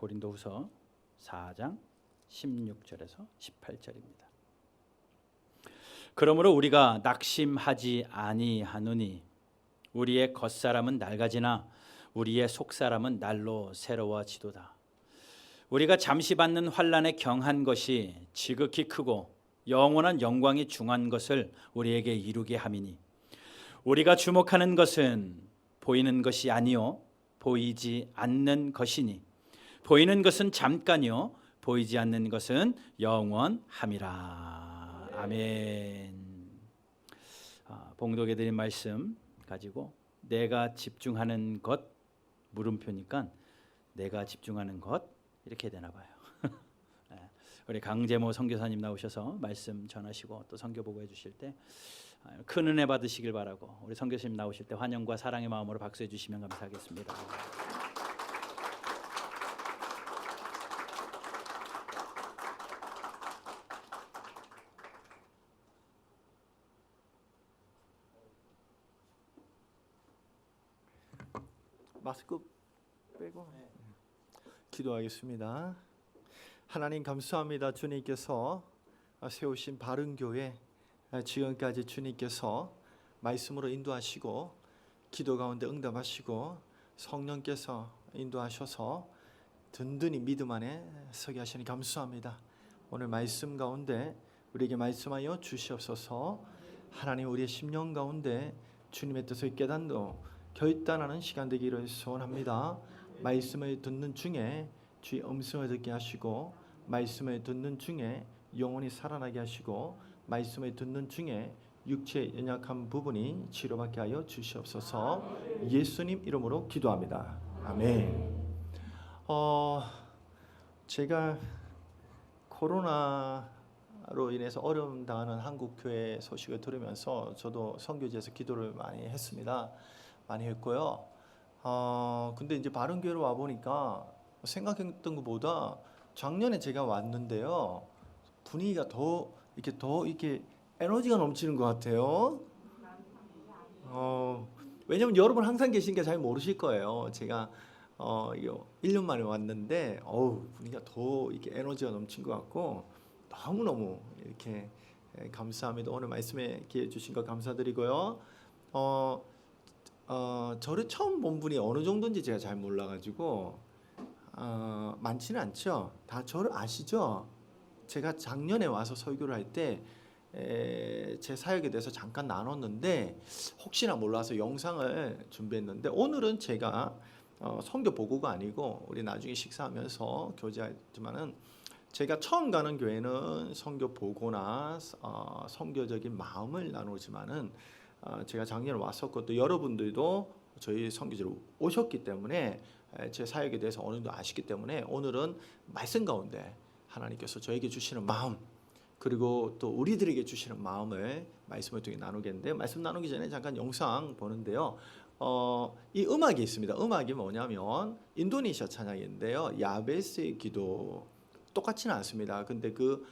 고린도후서 4장 16절에서 18절입니다. 그러므로 우리가 낙심하지 아니하노니 우리의 겉사람은 낡아지나 우리의 속사람은 날로 새로워지도다. 우리가 잠시 받는 환난에 경한 것이 지극히 크고 영원한 영광이 중한 것을 우리에게 이루게 함이니 우리가 주목하는 것은 보이는 것이 아니요 보이지 않는 것이니 보이는 것은 잠깐이요 보이지 않는 것은 영원함이라. 아멘. 봉독해 드린 말씀 가지고 내가 집중하는 것 물음표니까 내가 집중하는 것 이렇게 되나 봐요. 우리 강재모 선교사님 나오셔서 말씀 전하시고 또 선교 보고해 주실 때 큰 은혜 받으시길 바라고 우리 선교사님 나오실 때 환영과 사랑의 마음으로 박수해 주시면 감사하겠습니다. 마스크 빼고 기도하겠습니다. 하나님 감사합니다. 주님께서 세우신 바른교회 지금까지 주님께서 말씀으로 인도하시고 기도 가운데 응답하시고 성령께서 인도하셔서 든든히 믿음 안에 서게 하시니 감사합니다. 오늘 말씀 가운데 우리에게 말씀하여 주시옵소서. 하나님 우리의 심령 가운데 주님의 뜻을 깨닫고 결단하는 시간 되기를 소원합니다. 말씀을 듣는 중에 주의 음성을 듣게 하시고 말씀을 듣는 중에 영혼이 살아나게 하시고 말씀을 듣는 중에 육체의 연약한 부분이 치료받게 하여 주시옵소서. 예수님 이름으로 기도합니다. 아멘. 제가 코로나로 인해서 어려움 당하는 한국 교회 소식을 들으면서 저도 선교지에서 기도를 많이 했습니다. 많이 했고요. 근데 이제 바른교회로 와 보니까 생각했던 것보다 작년에 제가 왔는데요, 분위기가 더 이렇게 에너지가 넘치는 것 같아요. 왜냐면 여러분 항상 계신 게 잘 모르실 거예요. 제가 1년 만에 왔는데 분위기가 더 이렇게 에너지가 넘친 것 같고 너무너무 이렇게 감사합니다. 오늘 말씀에 기회 주신 거 감사드리고요. 저를 처음 본 분이 어느 정도인지 제가 잘 몰라가지고 많지는 않죠. 다 저를 아시죠? 제가 작년에 와서 설교를 할 때 제 사역에 대해서 잠깐 나눴는데 혹시나 몰라서 영상을 준비했는데 오늘은 제가 선교 보고가 아니고 우리 나중에 식사하면서 교제하지만은 제가 처음 가는 교회는 선교 보고나 선교적인 마음을 나누지만은 제가 작년에 왔었고 또 여러분들도 저희 선교지로 오셨기 때문에 제 사역에 대해서 어느 정도 아시기 때문에 오늘은 말씀 가운데 하나님께서 저에게 주시는 마음 그리고 또 우리들에게 주시는 마음을 말씀을 통해 나누겠는데 말씀 나누기 전에 잠깐 영상 보는데요. 이 음악이 있습니다. 음악이 뭐냐면 인도네시아 찬양인데요. 야베스의 기도 똑같지는 않습니다. 근데 그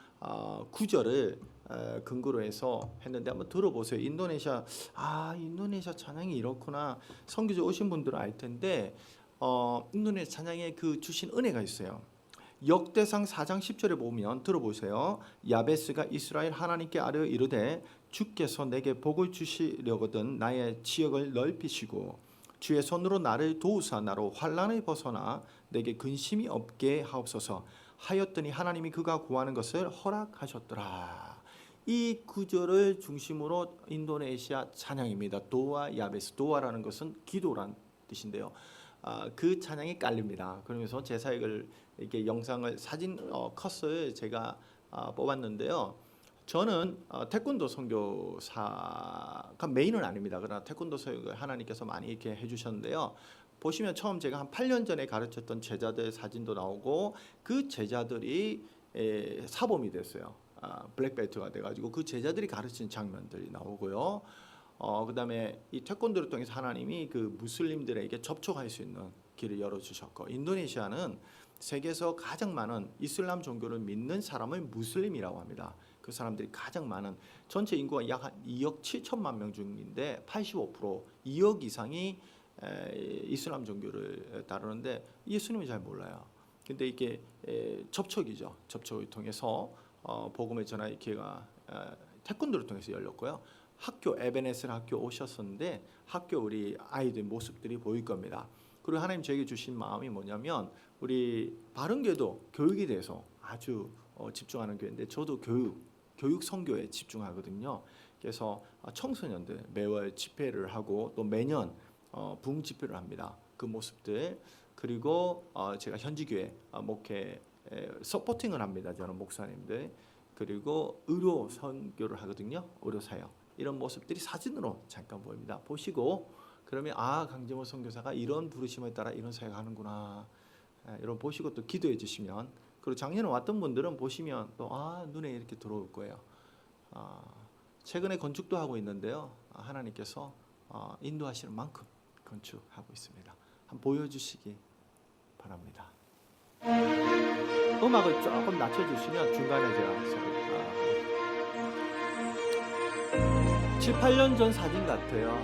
구절을 근거로 해서 했는데 한번 들어보세요. 인도네시아 찬양이 이렇구나. 선교지 오신 분들은 알 텐데 인도네시아 찬양에 그 주신 은혜가 있어요. 역대상 4장 10절에 보면 들어보세요. 야베스가 이스라엘 하나님께 아뢰어 이르되 주께서 내게 복을 주시려거든 나의 지역을 넓히시고 주의 손으로 나를 도우사 나로 환난을 벗어나 내게 근심이 없게 하옵소서 하였더니 하나님이 그가 구하는 것을 허락하셨더라. 이 구절을 중심으로 인도네시아 찬양입니다. 도아 야베스. 도아라는 것은 기도란 뜻인데요. 그 찬양이 깔립니다. 그러면서 제 사역을 이렇게 영상을 사진 컷을 제가 뽑았는데요. 저는 태권도 선교사가 메인은 아닙니다. 그러나 태권도 사역을 하나님께서 많이 이렇게 해주셨는데요. 보시면 처음 제가 한 8년 전에 가르쳤던 제자들 사진도 나오고 그 제자들이 사범이 됐어요. 블랙벨트가 돼가지고 그 제자들이 가르친 장면들이 나오고요. 그다음에 이 태권도를 통해서 하나님이 그 무슬림들에게 접촉할 수 있는 길을 열어주셨고 인도네시아는 세계에서 가장 많은 이슬람 종교를 믿는 사람을 무슬림이라고 합니다. 그 사람들이 가장 많은 전체 인구가 약 2억 7천만 명 중인데 85% 2억 이상이 이슬람 종교를 따르는데 예수님을 잘 몰라요. 근데 이게 접촉이죠. 접촉을 통해서 복음의 전하의 기회가 태권도를 통해서 열렸고요. 학교 에베네셀 학교 오셨었는데 학교 우리 아이들 모습들이 보일 겁니다. 그리고 하나님 저에게 주신 마음이 뭐냐면 우리 바른교회도 교육에 대해서 아주 집중하는 교회인데 저도 교육 선교에 집중하거든요. 그래서 청소년들 매월 집회를 하고 또 매년 부흥 집회를 합니다. 그 모습들 그리고 제가 현지교회 목회 서포팅을 합니다. 저는 목사님들 그리고 의료 선교를 하거든요. 의료 사역 이런 모습들이 사진으로 잠깐 보입니다. 보시고 그러면 강재모 선교사가 이런 부르심에 따라 이런 사역하는구나. 이런 보시고 또 기도해 주시면 그리고 작년에 왔던 분들은 보시면 또 눈에 이렇게 들어올 거예요. 최근에 건축도 하고 있는데요. 하나님께서 인도하시는 만큼 건축하고 있습니다. 한번 보여주시기 바랍니다. 음악을 조금 낮춰주시면 중간에 제가 7, 8년 전 사진 같아요.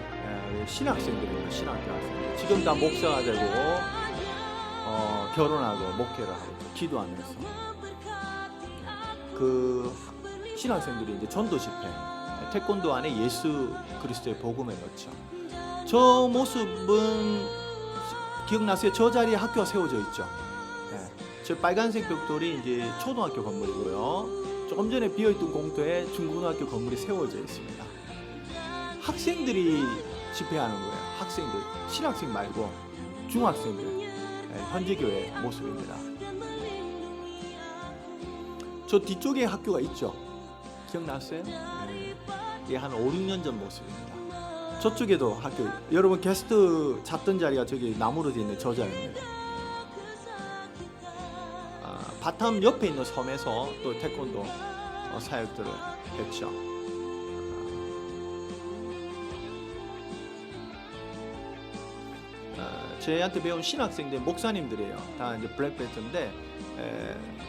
신학생들입니다. 신학교 학생들. 지금 다 목사가 되고 결혼하고 목회를 하고 기도하면서 그 신학생들이 이제 전도 집회 태권도 안에 예수 그리스도의 복음에 넣죠. 저 모습은 기억나세요? 저 자리에 학교가 세워져 있죠. 저 빨간색 벽돌이 이제 초등학교 건물이고요. 조금 전에 비어있던 공터에 중고등학교 건물이 세워져 있습니다. 학생들이 집회하는 거예요. 학생들, 신학생 말고 중학생들, 현지교회 모습입니다. 저 뒤쪽에 학교가 있죠. 기억나세요? 이게 한 5, 6년 전 모습입니다. 저쪽에도 학교, 여러분 게스트 잤던 자리가 저기 나무로 되어 있는 저 자리입니다. 바탐 옆에 있는 섬에서 또 태권도 사역들을 했죠. 저희한테 배운 신학생들 목사님들이에요. 다 이제 블랙벨트인데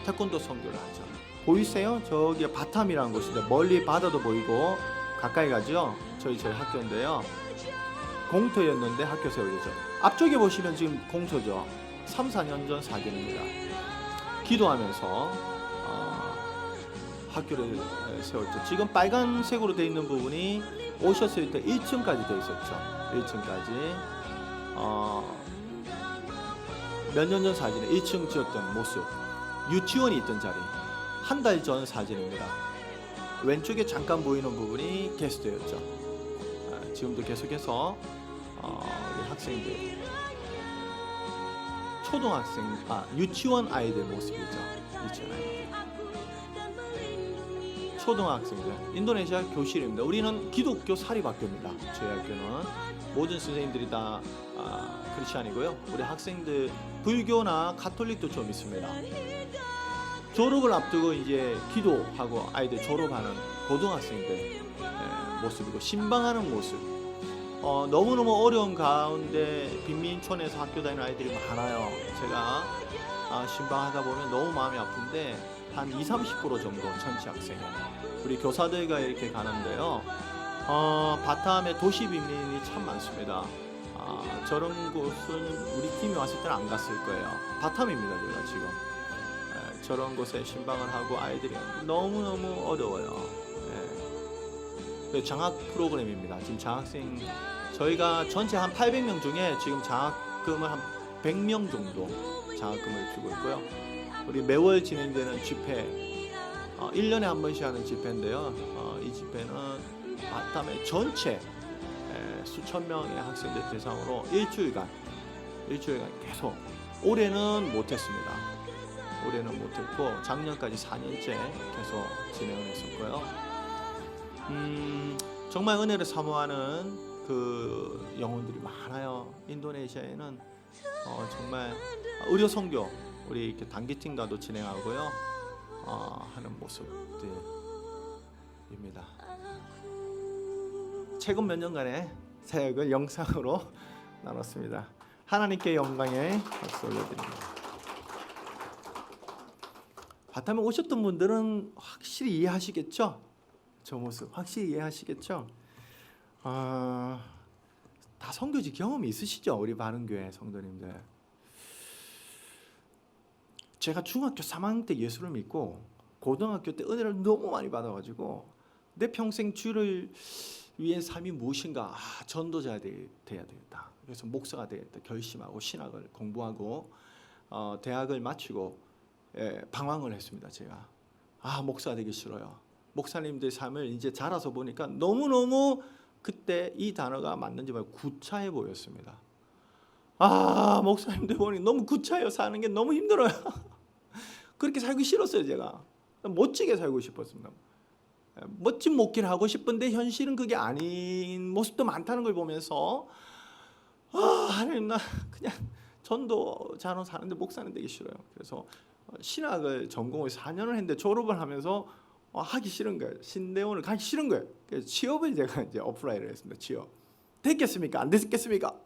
태권도 선교를 하죠. 보이세요? 저기 바탐이라는 곳인데 멀리 바다도 보이고 가까이 가죠. 저희 학교인데요. 공터였는데 학교 세워졌죠. 앞쪽에 보시면 지금 공터죠. 3, 4년 전 사진입니다. 기도하면서 학교를 세웠죠. 지금 빨간색으로 되어 있는 부분이 오셨을 때 1층까지 되어 있었죠. 1층까지. 몇 년 전 사진에 1층 지었던 모습, 유치원이 있던 자리, 한 달 전 사진입니다. 왼쪽에 잠깐 보이는 부분이 게스트였죠. 지금도 계속해서 우리 학생들, 초등학생, 유치원 아이들 모습이죠. 유치원 아이들, 초등학생들, 인도네시아 교실입니다. 우리는 기독교 사립학교입니다. 저희 학교는 모든 선생님들이 다 크리스찬이고요. 우리 학생들 불교나 가톨릭도 좀 있습니다. 졸업을 앞두고 이제 기도하고 아이들 졸업하는 고등학생들 모습이고 신방하는 모습. 너무너무 어려운 가운데 빈민촌에서 학교 다니는 아이들이 많아요. 제가 신방하다 보면 너무 마음이 아픈데 한 20, 30% 정도 전체 학생. 우리 교사들과 이렇게 가는데요. 바탐에 도시 빈민이 참 많습니다. 저런 곳은 우리 팀이 왔을 때는 안 갔을 거예요. 바탐입니다, 제가 지금. 저런 곳에 신방을 하고 아이들이 너무너무 어려워요. 장학 프로그램입니다. 지금 장학생 저희가 전체 한 800명 중에 지금 장학금을 한 100명 정도 장학금을 주고 있고요. 우리 매월 진행되는 집회 1년에 한 번씩 하는 집회인데요. 이 집회는 바탐의 전체 수천 명의 학생들 대상으로 일주일간 계속 올해는 못했습니다. 올해는 못했고 작년까지 4년째 계속 진행을 했었고요. 정말 은혜를 사모하는 그 영혼들이 많아요. 인도네시아에는 정말 의료 선교 우리 이렇게 단기팀과도 진행하고요. 하는 모습들입니다. 최근 몇 년간의 사역을 영상으로 나눴습니다. 하나님께 영광의 박수 올려드립니다. 바탐에 오셨던 분들은 확실히 이해하시겠죠? 저 모습 확실히 이해하시겠죠? 다 선교지 경험이 있으시죠? 우리 바른교회 성도님들. 제가 중학교 3학년 때 예수를 믿고 고등학교 때 은혜를 너무 많이 받아가지고 내 평생 주를 위한 삶이 무엇인가? 전도자가 돼야 되겠다. 그래서 목사가 되겠다 결심하고 신학을 공부하고 대학을 마치고 방황을 했습니다. 제가 목사가 되기 싫어요. 목사님들의 삶을 이제 자라서 보니까 너무너무 그때 이 단어가 맞는지 말고 구차해 보였습니다. 목사님들 보니 너무 구차해요. 사는 게 너무 힘들어요. 그렇게 살기 싫었어요. 제가 멋지게 살고 싶었습니다. 멋진 목회를 하고 싶은데 현실은 그게 아닌 모습도 많다는 걸 보면서 하나님, 나 그냥 전도자로 사는데 목사는 되기 싫어요. 그래서 신학을 전공을 4년을 했는데 졸업을 하면서 하기 싫은 거예요. 신대원을 가기 싫은 거예요. 그래서 취업을 제가 이제 어플라이를 했습니다. 취업 됐겠습니까? 안 됐겠습니까?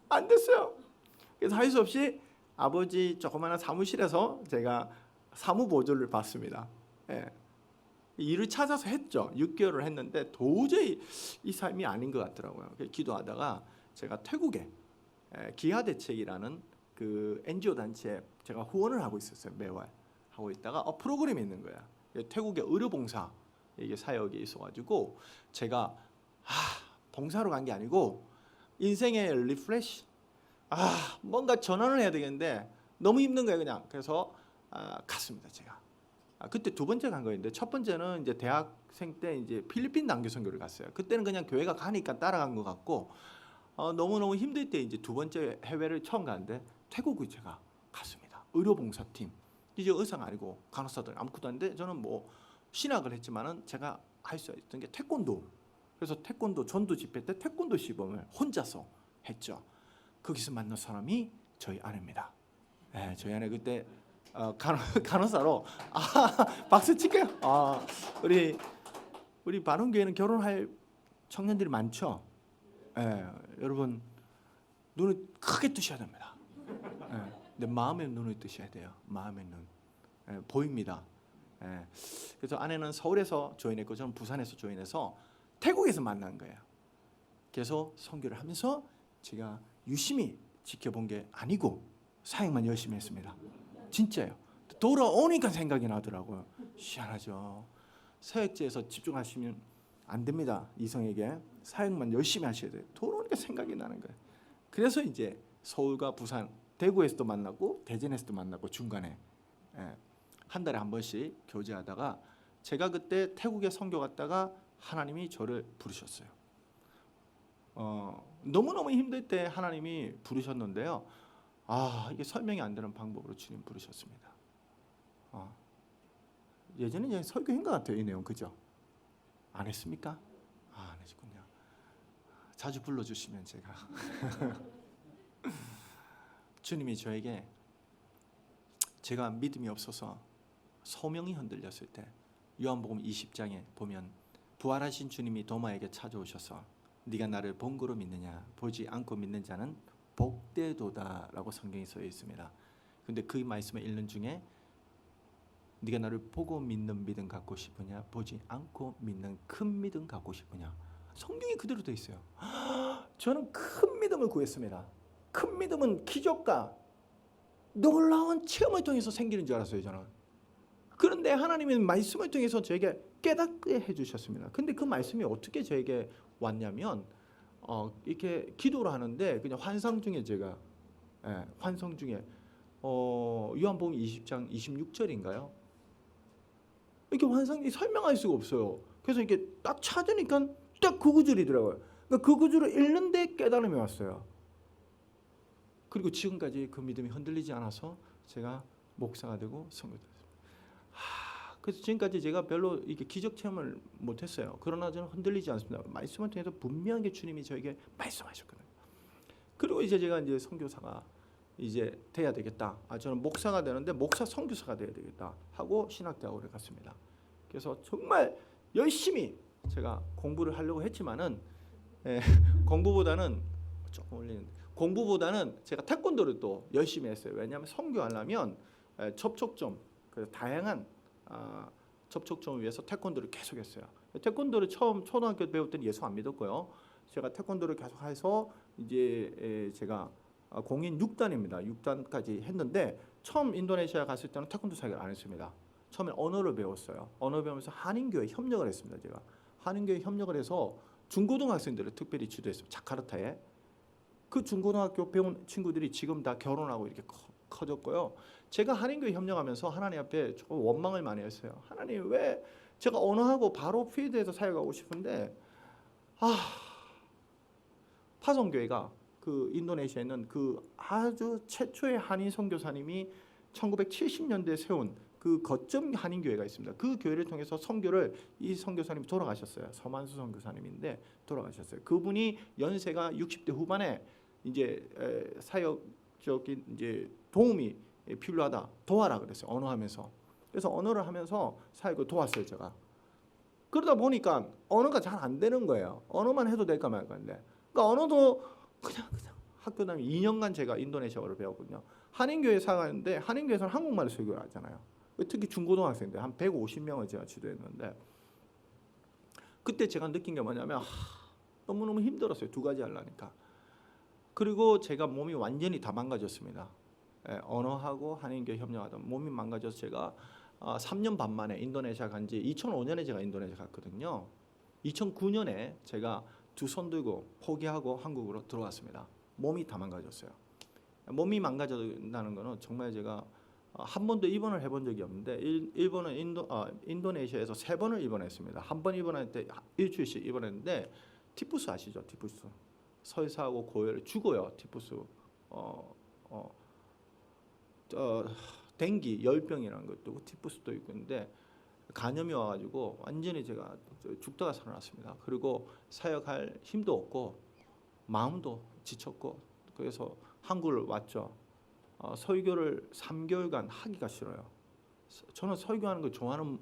안 됐어요. 그래서 할 수 없이 아버지 조그마한 사무실에서 제가 사무보조를 받습니다. 일을 찾아서 했죠. 6개월을 했는데 도저히 이 삶이 아닌 것 같더라고요. 그래서 기도하다가 제가 태국에 기하대책이라는 그 NGO 단체에 제가 후원을 하고 있었어요. 매월 하고 있다가 프로그램이 있는 거야. 태국의 의료봉사 이게 사역이 있어가지고 제가 봉사로 간 게 아니고 인생의 리프레시 뭔가 전환을 해야 되겠는데 너무 힘든 거예요. 그냥 그래서 갔습니다. 제가 그때 두 번째 간 거였는데 첫 번째는 이제 대학생 때 이제 필리핀 단교 선교를 갔어요. 그때는 그냥 교회가 가니까 따라간 것 같고 너무너무 힘들 때 이제 두 번째 해외를 처음 갔는데 태국을 제가 갔습니다. 의료봉사팀 이제 의사가 아니고 간호사들 아무것도 아닌데 저는 뭐 신학을 했지만은 제가 할 수 있던 게 태권도. 그래서 태권도 전도 집회 때 태권도 시범을 혼자서 했죠. 거기서 만난 사람이 저희 아내입니다. 저희 아내 그때 간호사로 박수 칠게요. 우리 바른교회는 결혼할 청년들이 많죠. 여러분 눈을 크게 뜨셔야 됩니다. 근데 마음의 눈을 뜨셔야 돼요. 마음의 눈 보입니다. 그래서 아내는 서울에서 조인했고 저는 부산에서 조인해서 태국에서 만난 거예요. 그래서 선교를 하면서 제가 유심히 지켜본 게 아니고 사역만 열심히 했습니다. 진짜요. 돌아오니까 생각이 나더라고요. 희한하죠. 사역지에서 집중하시면 안 됩니다. 이성에게 사역만 열심히 하셔야 돼요. 돌아오니까 생각이 나는 거예요. 그래서 이제 서울과 부산, 대구에서도 만나고 대전에서도 만나고 중간에 한 달에 한 번씩 교제하다가 제가 그때 태국에 선교 갔다가 하나님이 저를 부르셨어요. 너무너무 힘들 때 하나님이 부르셨는데요. 이게 설명이 안 되는 방법으로 주님 부르셨습니다. 예전에 그냥 설교인 것 같아요. 이 내용 그죠? 안 했습니까? 안 하시군요. 자주 불러주시면 제가 주님이 저에게 제가 믿음이 없어서 소명이 흔들렸을 때 요한복음 20장에 보면 부활하신 주님이 도마에게 찾아오셔서 네가 나를 본거로 믿느냐 보지 않고 믿는 자는 복되도다라고 성경에 써 있습니다. 근데 그 말씀을 읽는 중에 네가 나를 보고 믿는 믿음 갖고 싶으냐 보지 않고 믿는 큰 믿음 갖고 싶으냐 성경이 그대로 돼 있어요. 저는 큰 믿음을 구했습니다. 큰 믿음은 기적과 놀라운 체험을 통해서 생기는 줄 알았어요. 저는. 그런데 하나님은 말씀을 통해서 저에게 깨닫게 해주셨습니다. 근데 그 말씀이 어떻게 저에게 왔냐면 이렇게 기도를 하는데 그냥 환상 중에 제가 환상 중에 요한복음 20장 26절인가요? 이렇게 환상이 설명할 수가 없어요. 그래서 이렇게 딱 찾으니까 딱 그 구절이더라고요. 그러니까 그 구절을 읽는데 깨달음이 왔어요. 그리고 지금까지 그 믿음이 흔들리지 않아서 제가 목사가 되고 선교됐습니다. 그래서 지금까지 제가 별로 이렇게 기적 체험을 못했어요. 그러나 저는 흔들리지 않습니다. 말씀을 통해서 분명하게 주님이 저에게 말씀하셨거든요. 그리고 이제 제가 이제 선교사가 이제 돼야 되겠다. 저는 목사가 되는데 목사 선교사가 돼야 되겠다 하고 신학대학원에 갔습니다. 그래서 정말 열심히 제가 공부를 하려고 했지만은 공부보다는 조금 올리는데 공부보다는 제가 태권도를 또 열심히 했어요. 왜냐하면 선교하려면 접촉점, 그래서 다양한 접촉점을 위해서 태권도를 계속했어요. 태권도를 처음 초등학교 배울 때는 예수 안 믿었고요. 제가 태권도를 계속해서 이제 제가 공인 6단입니다. 6단까지 했는데 처음 인도네시아 갔을 때는 태권도 사역을 안 했습니다. 처음에 언어를 배웠어요. 언어 배우면서 한인교회 협력을 했습니다. 제가 한인교회 협력을 해서 중고등학생들을 특별히 지도했습니다. 자카르타에. 그 중고등학교 배운 친구들이 지금 다 결혼하고 이렇게 커졌고요. 제가 한인교회 협력하면서 하나님 앞에 조금 원망을 많이 했어요. 하나님, 왜 제가 언어하고 바로 필드에서 사역하고 싶은데 파송교회가 그 인도네시아에 있는 그 아주 최초의 한인 선교사님이 1970년대에 세운 그 거점 한인교회가 있습니다. 그 교회를 통해서 선교를 이 선교사님이 돌아가셨어요. 서만수 선교사님인데 돌아가셨어요. 그분이 연세가 60대 후반에 이제 사역적인 이제 도움이 필요하다, 도와라 그랬어요. 언어하면서. 그래서 언어를 하면서 사역을 도왔어요, 제가. 그러다 보니까 언어가 잘 안 되는 거예요. 언어만 해도 될까 말까인데. 그러니까 언어도 그냥 학교 다니면 2년간 제가 인도네시아어를 배웠거든요. 한인교회 사가는데 한인교회에서는 한국말을 설교를 하잖아요. 특히 중고등학생들 한 150명을 제가 지도했는데 그때 제가 느낀 게 뭐냐면 너무너무 힘들었어요. 두 가지 하려니까. 그리고 제가 몸이 완전히 다 망가졌습니다. 언어하고 한인교회 협력하다 몸이 망가져서 제가 3년 반 만에 인도네시아 간지 2005년에 제가 인도네시아 갔거든요. 2009년에 제가 두 손 들고 포기하고 한국으로 들어왔습니다. 몸이 다 망가졌어요. 몸이 망가진다는 거는 정말 제가 한 번도 입원을 해본 적이 없는데 일본은 인도네시아에서 3번을 입원했습니다. 한 번 입원할 때 일주일씩 입원했는데 티푸스 아시죠? 티푸스. 설사하고 고열 죽어요. 티푸스. 댕기 열병이라는 것도 티푸스도 있고 있는데 간염이 와가지고 완전히 제가 죽다가 살아났습니다. 그리고 사역할 힘도 없고 마음도 지쳤고 그래서 한국을 왔죠. 설교를 3개월간 하기가 싫어요. 저는 설교하는 걸 좋아하는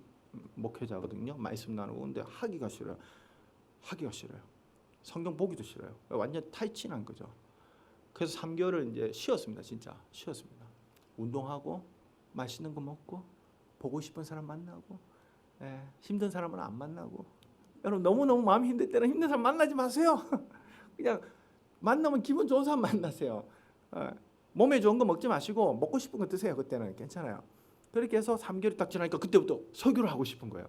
목회자거든요. 말씀 나누고 근데 하기가 싫어요. 성경 보기도 싫어요. 완전 탈진한 거죠. 그래서 3개월을 이제 쉬었습니다. 진짜 쉬었습니다. 운동하고 맛있는 거 먹고 보고 싶은 사람 만나고 힘든 사람은 안 만나고. 여러분 너무너무 마음이 힘들 때는 힘든 사람 만나지 마세요. 그냥 만나면 기분 좋은 사람 만나세요. 몸에 좋은 거 먹지 마시고 먹고 싶은 거 드세요. 그때는 괜찮아요. 그렇게 해서 3개월이 딱 지나니까 그때부터 설교를 하고 싶은 거예요.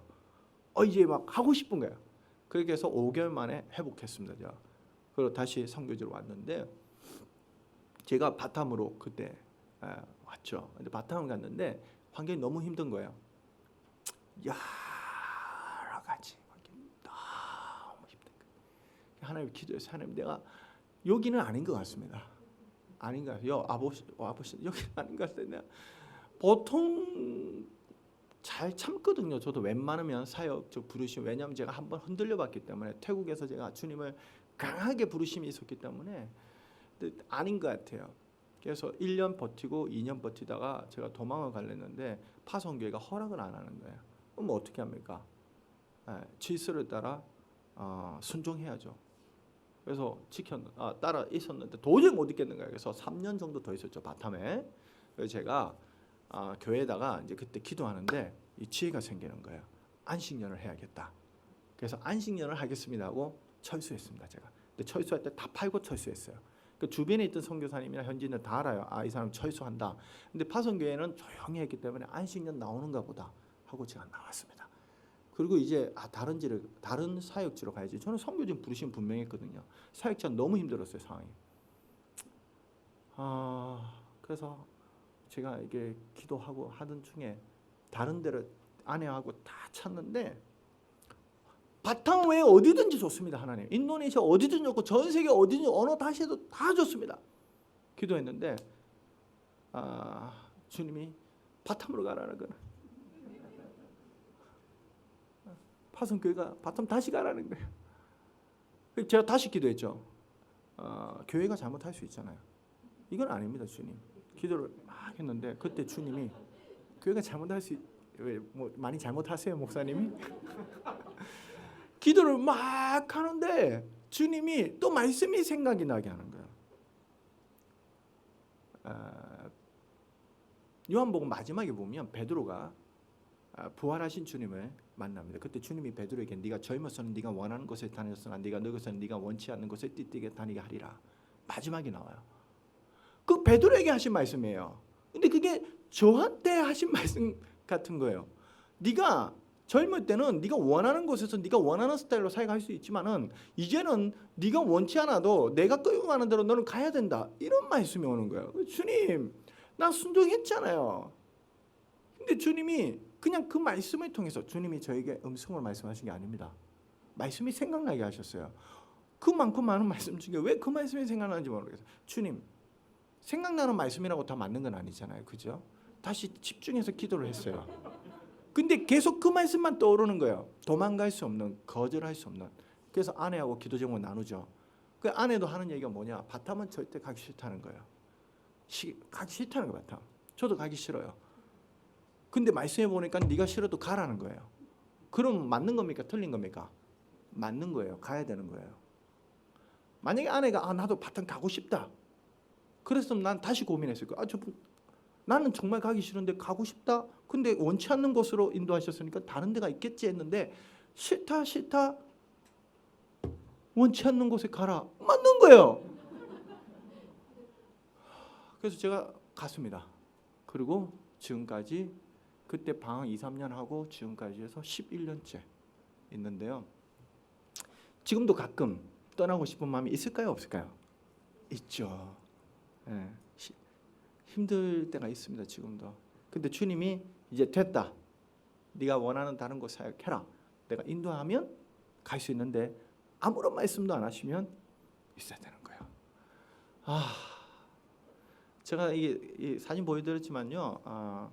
이제 막 하고 싶은 거예요. 그렇게 해서 5개월 만에 회복했습니다. 제가. 그리고 다시 선교지로 왔는데 제가 바탐으로 그때 왔죠. 근데 바탐을 갔는데 환경이 너무 힘든 거예요. 여러 가지 환경이 너무 힘든 거예요. 하나님 기도해서 하나님 내가 여기는 아닌 것 같습니다. 아닌가요? 아버지 여기 아닌 것 같은데 보통 잘 참거든요. 저도 웬만하면 사역적 부르심 왜냐하면 제가 한번 흔들려봤기 때문에 태국에서 제가 주님을 강하게 부르심이 있었기 때문에 아닌 것 같아요. 그래서 1년 버티고 2년 버티다가 제가 도망을 가려는데 파송교회가 허락을 안 하는 거예요. 그럼 어떻게 합니까? 질서를 따라 순종해야죠. 그래서 따라 있었는데 도저히 못 있겠는 거예요. 그래서 3년 정도 더 있었죠. 바탐에. 그래서 제가 교회에다가 이제 그때 기도하는데 이 지혜가 생기는 거예요. 안식년을 해야겠다. 그래서 안식년을 하겠습니다 하고 철수했습니다. 제가. 근데 철수할 때 다 팔고 철수했어요. 그 주변에 있던 선교사님이나 현지인들 다 알아요. 이 사람 철수한다. 근데 파송교회는 조용히 했기 때문에 안식년 나오는가 보다 하고 제가 나왔습니다. 그리고 이제 다른 사역지로 가야지. 저는 선교진 부르심 분명히 했거든요. 사역지가 너무 힘들었어요. 상황이. 그래서 제가 이게 기도하고 하던 중에 다른 데를 아내하고 다 찾는데 바탕 외에 어디든지 좋습니다. 하나님. 인도네시아 어디든 좋고 전 세계 어디든지 언어 다시 해도 다 좋습니다. 기도했는데 주님이 바탐으로 가라는 거는 파송교회가 바탐 다시 가라는 거예요. 제가 다시 기도했죠. 교회가 잘못할 수 있잖아요. 이건 아닙니다. 주님. 기도를 막 했는데 그때 주님이 교회가 잘못할 수 많이 잘못하세요 목사님이? 기도를 막 하는데 주님이 또 말씀이 생각이 나게 하는 거예요. 요한복음 마지막에 보면 베드로가 부활하신 주님을 만납니다. 그때 주님이 베드로에게 네가 젊어서는 네가 원하는 곳에 다녔으나 네가 늙어서는 네가 원치 않는 곳에 띠띠게 다니게 하리라. 마지막에 나와요. 그 베드로에게 하신 말씀이에요. 근데 그게 저한테 하신 말씀 같은 거예요. 네가 젊을 때는 네가 원하는 곳에서 네가 원하는 스타일로 살아갈 수 있지만은 이제는 네가 원치 않아도 내가 끌고 가는 대로 너는 가야 된다. 이런 말씀이 오는 거예요. 주님, 나 순종했잖아요. 근데 주님이 그냥 그 말씀을 통해서 주님이 저에게 음성을 말씀하신 게 아닙니다. 말씀이 생각나게 하셨어요. 그 많고 많은 말씀 중에 왜 그 말씀이 생각나는지 모르겠어요. 주님, 생각나는 말씀이라고 다 맞는 건 아니잖아요. 그죠? 다시 집중해서 기도를 했어요. 근데 계속 그 말씀만 떠오르는 거예요. 도망갈 수 없는, 거절할 수 없는. 그래서 아내하고 기도 제목을 나누죠. 그 아내도 하는 얘기가 뭐냐? 바탐은 절대 가기 싫다는 거예요. 가기 싫다는 거예요. 바탐. 저도 가기 싫어요. 근데 말씀해 보니까 네가 싫어도 가라는 거예요. 그럼 맞는 겁니까? 틀린 겁니까? 맞는 거예요. 가야 되는 거예요. 만약에 아내가 나도 바탐 가고 싶다. 그랬으면 난 다시 고민했을 거예요. 나는 정말 가기 싫은데 가고 싶다. 근데 원치 않는 곳으로 인도하셨으니까 다른 데가 있겠지 했는데 싫다 원치 않는 곳에 가라. 맞는 거예요. 그래서 제가 갔습니다. 그리고 지금까지 그때 방학 2, 3년 하고 지금까지 해서 11년째 있는데요. 지금도 가끔 떠나고 싶은 마음이 있을까요? 없을까요? 있죠. 예. 힘들 때가 있습니다. 지금도. 근데 주님이 이제 됐다. 네가 원하는 다른 곳 사역해라. 내가 인도하면 갈 수 있는데 아무런 말씀도 안 하시면 있어야 되는 거예요. 제가 이 사진 보여드렸지만요.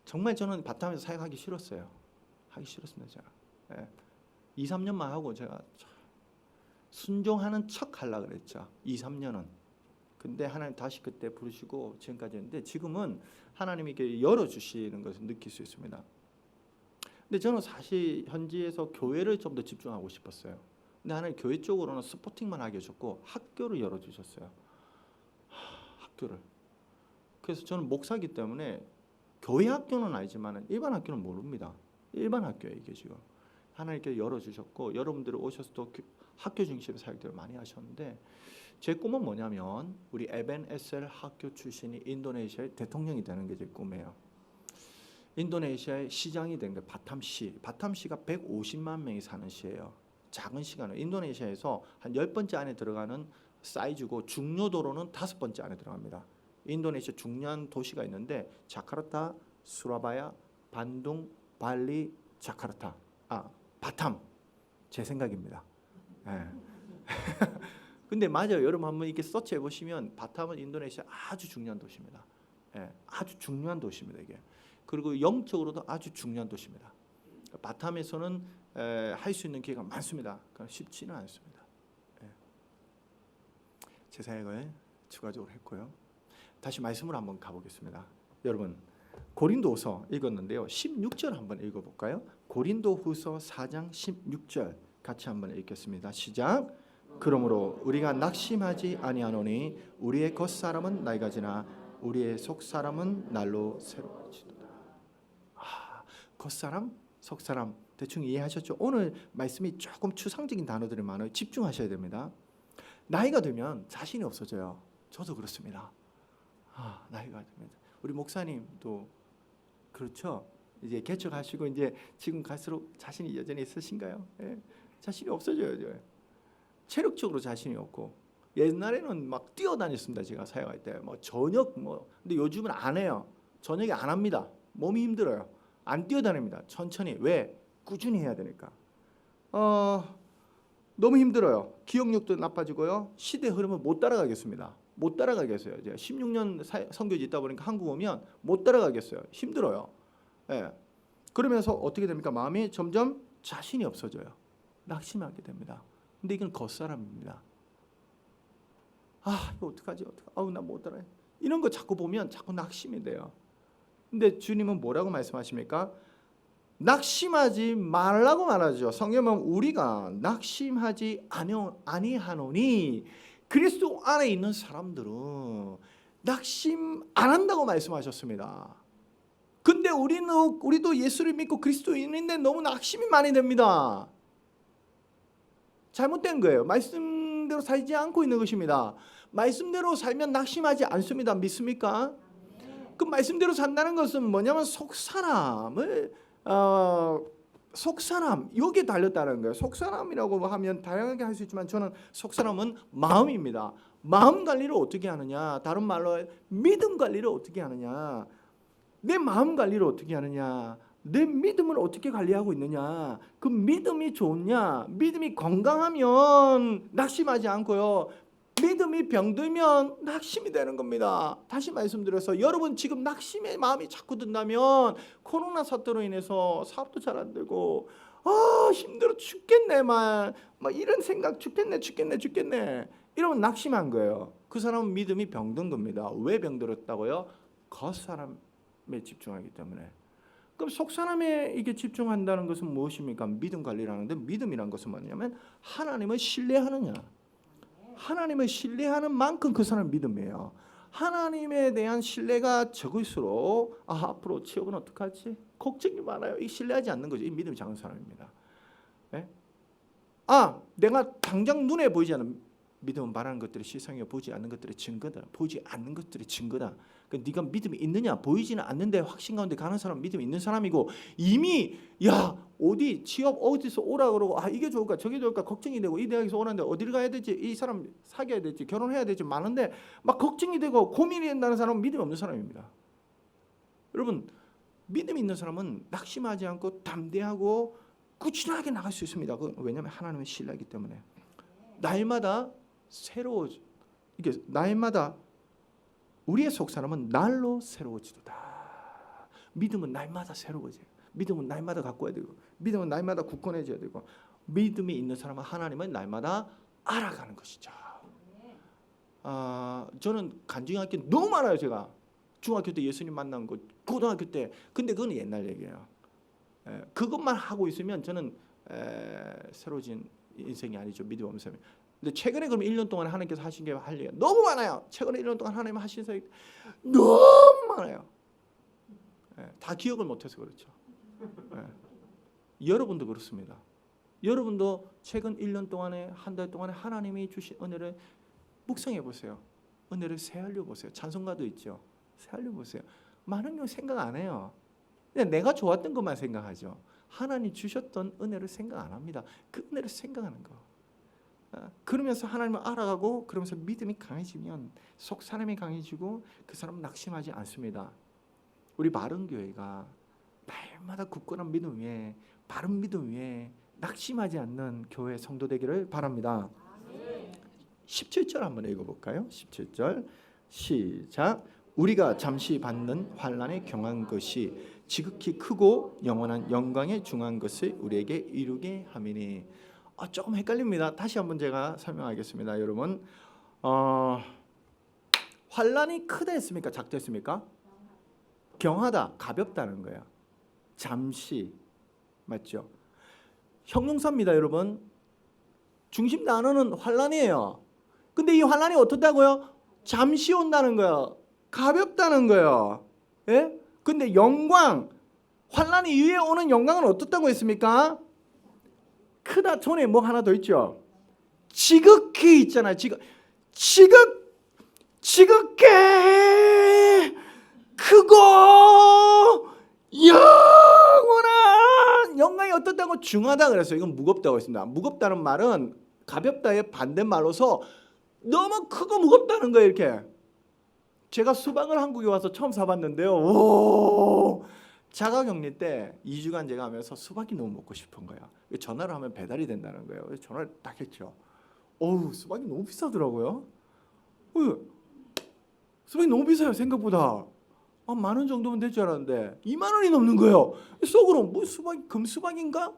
정말 저는 바탐에서 사역하기 싫었어요. 하기 싫었습니다. 제가. 예. 2, 3년만 하고 제가 순종하는 척 하려고 그랬죠. 2, 3년은. 근데 하나님 다시 그때 부르시고 지금까지 했는데 지금은 하나님이 이렇게 열어주시는 것을 느낄 수 있습니다. 근데 저는 사실 현지에서 교회를 좀 더 집중하고 싶었어요. 근데 하나님 교회 쪽으로는 스포팅만 하게 해줬고 학교를 열어주셨어요. 학교를. 그래서 저는 목사이기 때문에 교회 학교는 알지만 일반 학교는 모릅니다. 일반 학교에 이게 지금 하나님께 열어주셨고 여러분들이 오셔서 또 학교 중심의 사역들을 많이 하셨는데 제 꿈은 뭐냐면 우리 에벤에셀 학교 출신이 인도네시아의 대통령이 되는 게 제 꿈이에요. 인도네시아의 시장이 되는 게 바탐시. 바탐시가 150만 명이 사는 시예요. 작은 시간은 인도네시아에서 한 10번째 안에 들어가는 사이즈고 중요도로는 5번째 안에 들어갑니다. 인도네시아 중요한 도시가 있는데 자카르타, 수라바야, 반둥, 발리, 자카르타. 바탐. 제 생각입니다. 네. 근데 맞아요. 여러분 한번 이렇게 서치해 보시면 바탐은 인도네시아 아주 중요한 도시입니다. 예, 아주 중요한 도시입니다. 이게. 그리고 영적으로도 아주 중요한 도시입니다. 바탐에서는 할 수 있는 기회가 많습니다. 쉽지는 않습니다. 예. 제 사역을 추가적으로 했고요. 다시 말씀으로 한번 가보겠습니다. 여러분 고린도후서 읽었는데요. 16절 한번 읽어볼까요? 고린도후서 4장 16절 같이 한번 읽겠습니다. 시작. 그러므로 우리가 낙심하지 아니하노니 우리의 겉사람은 낡아지나 우리의 속사람은 날로 새로워지도다. 겉사람, 속사람 대충 이해하셨죠? 오늘 말씀이 조금 추상적인 단어들이 많아요. 집중하셔야 됩니다. 나이가 들면 자신이 없어져요. 저도 그렇습니다. 나이가 들면 우리 목사님도 그렇죠. 이제 개척하시고 이제 지금 갈수록 자신이 여전히 있으신가요? 예. 자신이 없어져요. 체력적으로 자신이 없고 옛날에는 막 뛰어다녔습니다. 제가 사역할 때 저녁 근데 요즘은 안 해요. 저녁에 안 합니다. 몸이 힘들어요. 안 뛰어다닙니다. 천천히. 왜? 꾸준히 해야 되니까. 너무 힘들어요. 기억력도 나빠지고요. 시대 흐름을 못 따라가겠습니다. 못 따라가겠어요. 제가 16년 선교지 있다 보니까 한국 오면 못 따라가겠어요. 힘들어요. 예. 그러면서 어떻게 됩니까? 마음이 점점 자신이 없어져요. 낙심하게 됩니다. 근데 이건 겉사람입니다. 이거 어떡하지? 나 못 따라해. 이런 거 자꾸 보면 자꾸 낙심이 돼요. 근데 주님은 뭐라고 말씀하십니까? 낙심하지 말라고 말하죠. 성경은 우리가 낙심하지 아니하노니 그리스도 안에 있는 사람들은 낙심 안 한다고 말씀하셨습니다. 근데 우리도 예수를 믿고 그리스도인인데 너무 낙심이 많이 됩니다. 잘못된 거예요. 말씀대로 살지 않고 있는 것입니다. 말씀대로 살면 낙심하지 않습니다. 믿습니까? 그 말씀대로 산다는 것은 뭐냐면 속사람 여기에 달렸다는 거예요. 속사람이라고 하면 다양하게 할 수 있지만 저는 속사람은 마음입니다. 마음 관리를 어떻게 하느냐, 다른 말로 믿음 관리를 어떻게 하느냐, 내 마음 관리를 어떻게 하느냐, 내 믿음을 어떻게 관리하고 있느냐, 그 믿음이 좋냐, 믿음이 건강하면 낙심하지 않고요, 믿음이 병들면 낙심이 되는 겁니다. 다시 말씀드려서 여러분 지금 낙심의 마음이 자꾸 든다면 코로나 사태로 인해서 사업도 잘 안 되고 힘들어 죽겠네 막 이런 생각 죽겠네 이러면 낙심한 거예요. 그 사람은 믿음이 병든 겁니다. 왜 병들었다고요? 겉사람에 집중하기 때문에. 그럼 속사람에 이게 집중한다는 것은 무엇입니까? 믿음 관리를 하는데 믿음이란 것은 뭐냐면 하나님을 신뢰하느냐, 하나님을 신뢰하는 만큼 그 사람 믿음이에요. 하나님에 대한 신뢰가 적을수록 앞으로 취업은 어떡하지? 걱정이 많아요. 이 신뢰하지 않는 거죠. 이 믿음이 작은 사람입니다. 네? 내가 당장 눈에 보이지 않는 믿음은 말하는 것들이 세상에 보지 않는 것들의 증거다. 보지 않는 것들의 증거다. 그러니까 네가 믿음이 있느냐, 보이지는 않는데 확신 가운데 가는 사람 믿음이 있는 사람이고, 이미 어디 취업 어디서 오라 그러고 이게 좋을까 저게 좋을까 걱정이 되고, 이 대학에서 오는데 어디를 가야 될지, 이 사람 사귀어야 될지 결혼해야 될지 많은데 막 걱정이 되고 고민이 된다는 사람은 믿음이 없는 사람입니다. 여러분 믿음이 있는 사람은 낙심하지 않고 담대하고 꾸준하게 나갈 수 있습니다. 왜냐하면 하나님을 신뢰하기 때문에. 날마다 새로워져. 이게 날마다 우리의 속사람은 날로 새로워지도다. 믿음은 날마다 새로워져요. 믿음은 날마다 가꿔야 되고, 믿음은 날마다 굳건해져야 되고, 믿음이 있는 사람은 하나님을 날마다 알아가는 것이죠. 저는 간증할 게 너무 많아요. 제가 중학교 때 예수님 만난 거, 고등학교 때. 근데 그건 옛날 얘기예요. 그것만 하고 있으면 저는 새로워진 인생이 아니죠. 믿음 없는 사람이. 근데 최근에 그럼 1년 동안 하나님께서 하신 게 할 얘기가 너무 많아요. 최근에 1년 동안 하나님 하신 사이 너무 많아요. 다 기억을 못해서 그렇죠. 여러분도 그렇습니다. 여러분도 최근 1년 동안에 한 달 동안에 하나님이 주신 은혜를 묵상해 보세요. 은혜를 새알려 보세요. 찬송가도 있죠. 새알려 보세요. 많은 경 생각 안 해요. 그냥 내가 좋았던 것만 생각하죠. 하나님 주셨던 은혜를 생각 안 합니다. 그 은혜를 생각하는 거. 그러면서 하나님을 알아가고, 그러면서 믿음이 강해지면 속 사람이 강해지고 그 사람은 낙심하지 않습니다. 우리 바른 교회가 날마다 굳건한 믿음 위에, 바른 믿음 위에 낙심하지 않는 교회 성도 되기를 바랍니다. 17절 한번 읽어볼까요? 17절 시작. 우리가 잠시 받는 환난에 경한 것이 지극히 크고 영원한 영광에 중한 것을 우리에게 이루게 함이니. 조금 헷갈립니다. 다시 한번 제가 설명하겠습니다. 여러분, 환난이 크다 했습니까? 작다 했습니까? 경하다, 가볍다는 거예요. 잠시, 맞죠? 형용사입니다, 여러분. 중심 단어는 환난이에요. 근데 이 환난이 어떻다고요? 잠시 온다는 거예요. 가볍다는 거예요. 예? 근데 영광, 환난 이후에 오는 영광은 어떻다고 했습니까? 크다. 전에 뭐 하나 더 있죠. 지극히 있잖아요. 지극히 크고 영원한 영광이 어떻다고? 중하다 그랬어요. 이건 무겁다고 했습니다. 무겁다는 말은 가볍다의 반대말로서 너무 크고 무겁다는 거예요. 이렇게. 제가 수박을 한국에 와서 처음 사봤는데요. 자가격리 때 2주간 제가 하면서 수박이 너무 먹고 싶은 거야. 전화를 하면 배달이 된다는 거예요. 그래서 전화를 딱 했죠. 수박이 너무 비싸더라고요. 수박이 너무 비싸요. 생각보다. 10,000원 정도면 될 줄 알았는데 20,000원이 넘는 거예요. 속으로 뭐 수박이 금수박인가?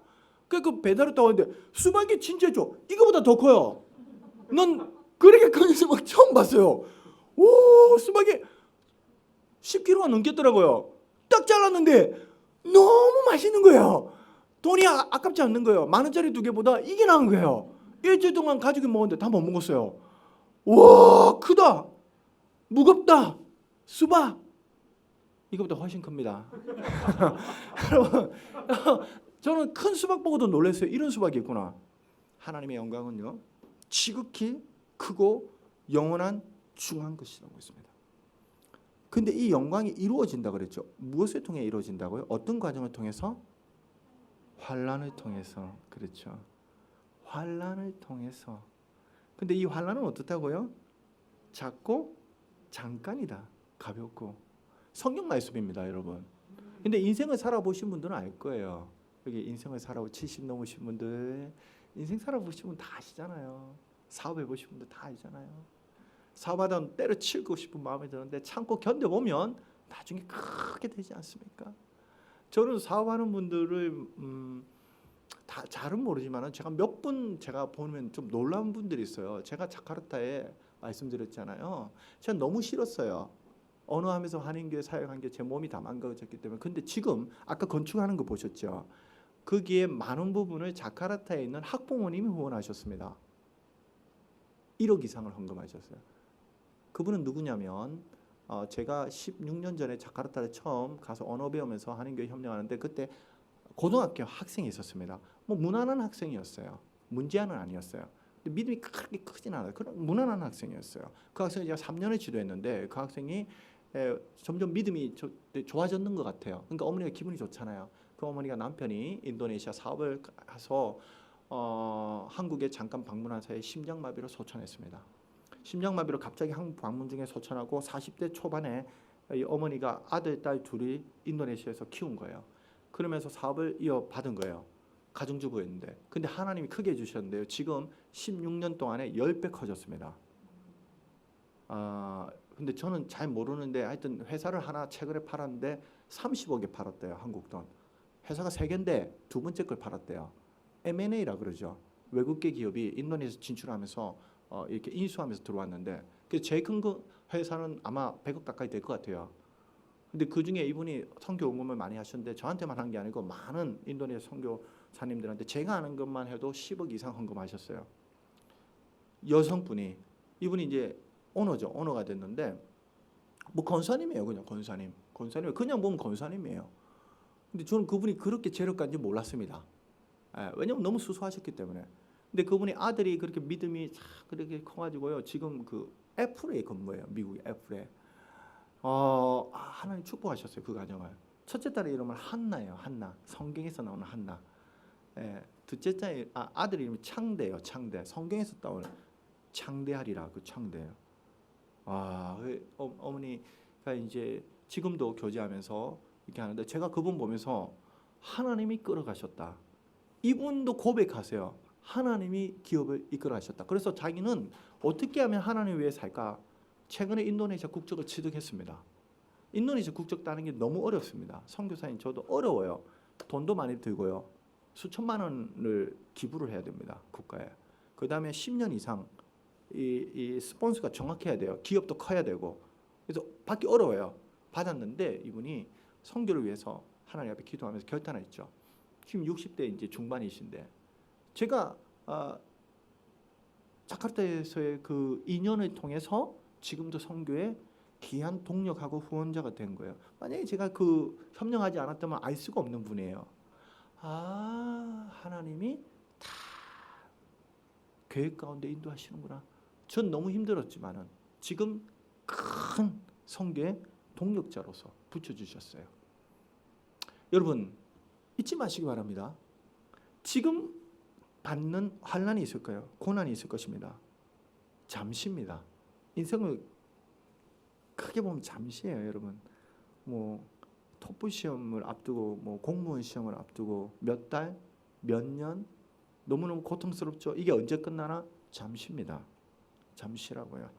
그 배달을 타고 왔는데 수박이 진짜 이거보다 더 커요. 난 그렇게 큰 수박 처음 봤어요. 수박이 10kg가 넘겠더라고요. 딱 잘랐는데 너무 맛있는 거예요. 돈이 아깝지 않는 거예요. 10,000원짜리 2개보다 이게 나은 거예요. 일주일 동안 가지고 먹었는데 다 못 먹었어요. 와, 크다, 무겁다, 수박 이거보다 훨씬 큽니다. 여러분, 저는 큰 수박 보고도 놀랐어요. 이런 수박이 있구나. 하나님의 영광은요, 지극히 크고 영원한 중한 것이라고 했습니다. 근데 이 영광이 이루어진다 그랬죠. 무엇을 통해 이루어진다고요? 어떤 과정을 통해서? 환란을 통해서. 그렇죠. 환란을 통해서. 근데 이 환란은 어떻다고요? 작고 잠깐이다. 가볍고. 성경 말씀입니다, 여러분. 근데 인생을 살아보신 분들은 알 거예요. 여기 인생을 살아보 70 넘으신 분들, 인생 살아보신 분 다 아시잖아요. 사업해 보신 분들 다 알잖아요. 사업하다 때려치고 싶은 마음이 드는데 참고 견뎌보면 나중에 크게 되지 않습니까? 저는 사업하는 분들을 다 잘은 모르지만 제가 몇 분 제가 보면 좀 놀라운 분들이 있어요. 제가 자카르타에 말씀드렸잖아요. 제가 너무 싫었어요. 언어하면서 한인교회 사역한 게 제 몸이 다 망가졌기 때문에. 근데 지금 아까 건축하는 거 보셨죠? 거기에 많은 부분을 자카르타에 있는 학부모님이 후원하셨습니다. 1억 이상을 헌금하셨어요. 그분은 누구냐면 제가 16년 전에 자카르타를 처음 가서 언어 배우면서 한인교회 협력하는데 그때 고등학교 학생이 있었습니다. 뭐 무난한 학생이었어요. 문제아는 아니었어요. 근데 믿음이 그렇게 크진 않아요. 그런 무난한 학생이었어요. 그 학생을 제가 3년을 지도했는데 그 학생이 점점 믿음이 좋아졌는 것 같아요. 그러니까 어머니가 기분이 좋잖아요. 그 어머니가 남편이 인도네시아 사업을 해서 한국에 잠깐 방문한 사이에 심장마비로 소천했습니다. 심장마비로 갑자기 한국 방문 중에 소천하고 40대 초반에 이 어머니가 아들, 딸 둘이 인도네시아에서 키운 거예요. 그러면서 사업을 이어받은 거예요. 가정주부였는데. 근데 하나님이 크게 해주셨는데요. 지금 16년 동안에 10배 커졌습니다. 근데 저는 잘 모르는데 하여튼 회사를 하나 최근에 팔았는데 30억에 팔았대요. 한국 돈. 회사가 3개인데 두 번째 걸 팔았대요. M&A라 그러죠. 외국계 기업이 인도네시아 진출하면서 이렇게 인수하면서 들어왔는데 제일 큰 그 회사는 아마 100억 가까이 될 것 같아요. 근데 그 중에 이분이 선교 응원을 많이 하셨는데 저한테만 한 게 아니고 많은 인도네시아 선교사님들한테 제가 아는 것만 해도 10억 이상 헌금하셨어요. 여성분이 이분이 이제 오너죠. 오너가 됐는데 뭐 권사님이에요. 그냥 권사님. 권사님 그냥 보면 권사님이에요. 근데 저는 그분이 그렇게 재력가인지 몰랐습니다. 왜냐면 너무 수수하셨기 때문에. 근데 그분이 아들이 그렇게 믿음이 그렇게 커가지고요. 지금 그 애플에 근무해요. 미국의 애플에. 하나님 축복하셨어요. 그 가정을. 첫째 딸의 이름은 한나예요. 한나. 성경에서 나오는 한나. 둘째 딸 아들 이름이 창대예요. 창대. 성경에서 나오는 창대하리라. 그 창대예요. 어머니가 이제 지금도 교제하면서 이렇게 하는데 제가 그분 보면서 하나님이 끌어가셨다. 이분도 고백하세요. 하나님이 기업을 이끌어가셨다. 그래서 자기는 어떻게 하면 하나님 위해 살까? 최근에 인도네시아 국적을 취득했습니다. 인도네시아 국적 따는 게 너무 어렵습니다. 선교사인 저도 어려워요. 돈도 많이 들고요. 수천만 원을 기부를 해야 됩니다. 국가에. 그 다음에 10년 이상 이 스폰서가 정확해야 돼요. 기업도 커야 되고. 그래서 받기 어려워요. 받았는데 이분이 선교를 위해서 하나님 앞에 기도하면서 결단했죠. 지금 60대 이제 중반이신데 제가 자카르타에서의 그 인연을 통해서 지금도 선교에 귀한 동력하고 후원자가 된 거예요. 만약에 제가 그 협력하지 않았다면 알 수가 없는 분이에요. 하나님이 다 계획 가운데 인도하시는구나. 전 너무 힘들었지만은 지금 큰 선교의 동력자로서 붙여주셨어요. 여러분 잊지 마시기 바랍니다. 지금 받는 환난이 있을 거예요. 고난이 있을 것입니다. 잠시입니다. 인생을 크게 보면 잠시예요, 여러분. 뭐 토플 시험을 앞두고 뭐 공무원 시험을 앞두고 몇 달, 몇 년 너무너무 고통스럽죠. 이게 언제 끝나나? 잠시입니다. 잠시라고요.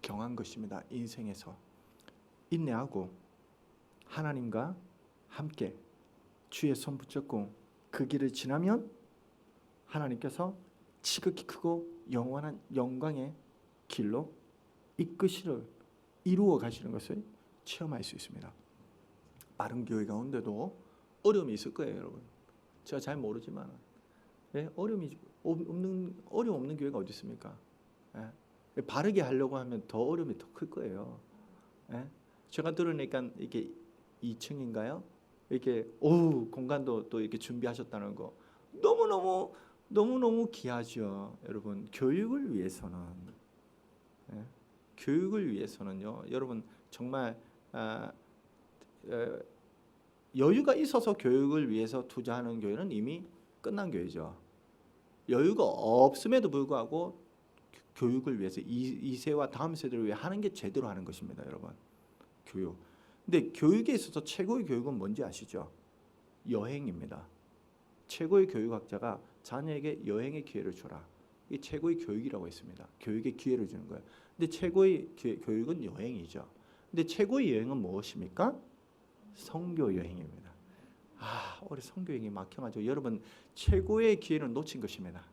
경한 것입니다. 인생에서 인내하고 하나님과 함께 주의 손 붙잡고 그 길을 지나면 하나님께서 지극히 크고 영원한 영광의 길로 이루어 가시는 것을 체험할 수 있습니다. 마른 교회 가운데도 어려움이 있을 거예요, 여러분. 제가 잘 모르지만 어려움 없는 교회가 어디 있습니까? 바르게 하려고 하면 더 어려움이 더 클 거예요. 제가 들으니까 이게 2층인가요? 이렇게 공간도 또 이렇게 준비하셨다는 거 너무너무 귀하죠, 여러분. 교육을 위해서는요, 여러분 정말 여유가 있어서 교육을 위해서 투자하는 교회는 이미 끝난 교회죠. 여유가 없음에도 불구하고 교육을 위해서 2세와 다음 세대를 위해 하는 게 제대로 하는 것입니다, 여러분. 교육. 근데 교육에 있어서 최고의 교육은 뭔지 아시죠? 여행입니다. 최고의 교육학자가 자녀에게 여행의 기회를 줘라. 이게 최고의 교육이라고 했습니다. 교육의 기회를 주는 거예요. 근데 최고의 교육은 여행이죠. 근데 최고의 여행은 무엇입니까? 선교 여행입니다. 올해 선교 여행이 막혀가지고 여러분 최고의 기회를 놓친 것입니다.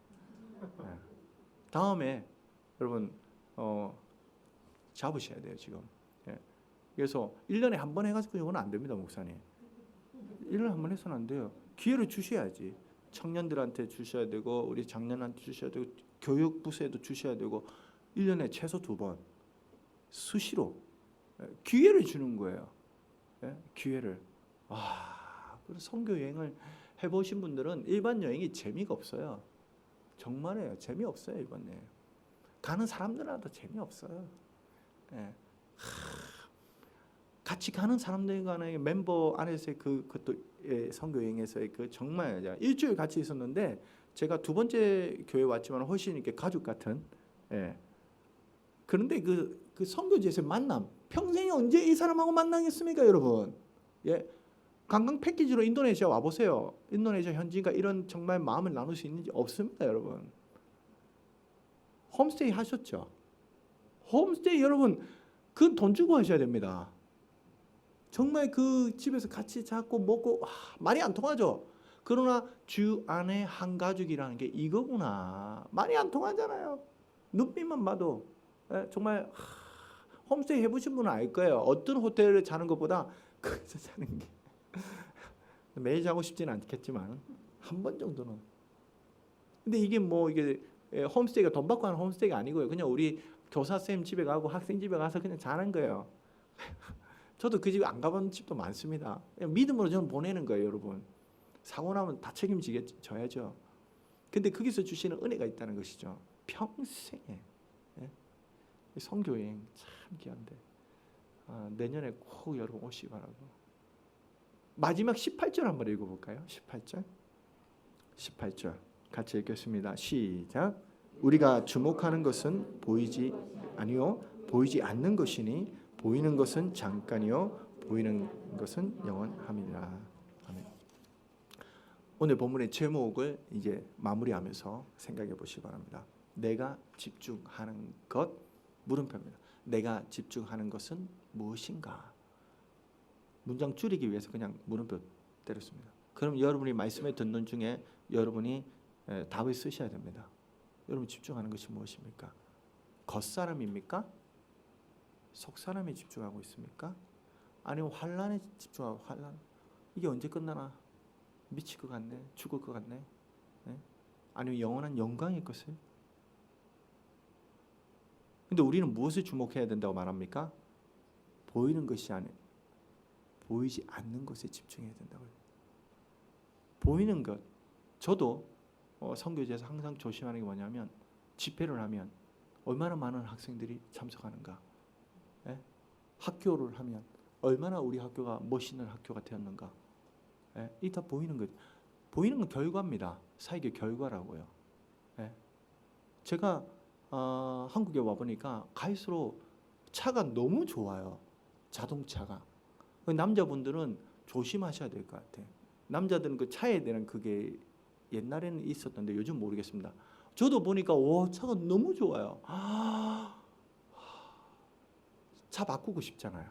다음에 여러분 잡으셔야 돼요 지금. 그래서 1년에 한 번 해가지고 이건 안 됩니다, 목사님. 1년에 한 번 해서는 안 돼요. 기회를 주셔야지. 청년들한테 주셔야 되고 우리 장년한테 주셔야 되고 교육부서에도 주셔야 되고 1년에 최소 2번 수시로 기회를 주는 거예요. 기회를. 그래서 선교 여행을 해보신 분들은 일반 여행이 재미가 없어요. 정말이에요. 재미없어요. 일반 여행. 가는 사람들한테 재미없어요. 같이 가는 사람들 간의 멤버 안에서의 그것도 선교 여행에서의 그 정말 일주일 같이 있었는데 제가 2번째 교회 왔지만 훨씬 이렇게 가족 같은. 그런데 그 선교지에서의 만남 평생에 언제 이 사람하고 만나겠습니까, 여러분? 관광 패키지로 인도네시아 와 보세요. 인도네시아 현지인과 이런 정말 마음을 나눌 수 있는지 없습니다, 여러분. 홈스테이 하셨죠? 홈스테이 여러분 그 돈 주고 하셔야 됩니다. 정말 그 집에서 같이 자고 먹고 말이 안 통하죠. 그러나 주 안에 한 가족이라는 게 이거구나. 말이 안 통하잖아요. 눈빛만 봐도 정말 홈스테이 해보신 분은 알 거예요. 어떤 호텔을 자는 것보다 거기서 자는 게 매일 자고 싶지는 않겠지만 한 번 정도는. 근데 이게 뭐 이게 홈스테이가 돈 받고 하는 홈스테이가 아니고요. 그냥 우리 교사 쌤 집에 가고 학생 집에 가서 그냥 자는 거예요. 저도 그 집 안 가본 집도 많습니다. 믿음으로 저는 보내는 거예요, 여러분. 사고 나면 다 책임져야죠. 근데 거기서 주시는 은혜가 있다는 것이죠. 평생에. 선교여행 참 귀한데 내년에 꼭 여러분 오시기 바라고. 마지막 18절 한번 읽어볼까요? 18절 같이 읽겠습니다. 시작. 우리가 주목하는 것은 보이지 아니요 보이지 않는 것이니 보이는 것은 잠깐이요 보이는 것은 영원함이라. 아멘. 오늘 본문의 제목을 이제 마무리하면서 생각해 보시기 바랍니다. 내가 집중하는 것 물음표입니다. 내가 집중하는 것은 무엇인가? 문장 줄이기 위해서 그냥 물음표 때렸습니다. 그럼 여러분이 말씀을 듣는 중에 여러분이 답을 쓰셔야 됩니다. 여러분 집중하는 것이 무엇입니까? 겉사람입니까? 속사람에 집중하고 있습니까? 아니면 환란에 집중하고 환란 이게 언제 끝나나? 미칠 것 같네. 죽을 것 같네. 아니면 영원한 영광의 것을? 근데 우리는 무엇을 주목해야 된다고 말합니까? 보이는 것이 아니에요. 보이지 않는 것에 집중해야 된다고요. 보이는 것. 저도 선교제에서 항상 조심하는 게 뭐냐면 집회를 하면 얼마나 많은 학생들이 참석하는가. 학교를 하면 얼마나 우리 학교가 멋있는 학교가 되었는가. 이 다 보이는 것. 보이는 건 결과입니다. 사역의 결과라고요. 제가 한국에 와 보니까 갈수록 차가 너무 좋아요. 자동차가. 남자분들은 조심하셔야 될 것 같아요. 남자들은 그 차에 대한 그게 옛날에는 있었던데 요즘 모르겠습니다. 저도 보니까 와 차가 너무 좋아요. 차 바꾸고 싶잖아요.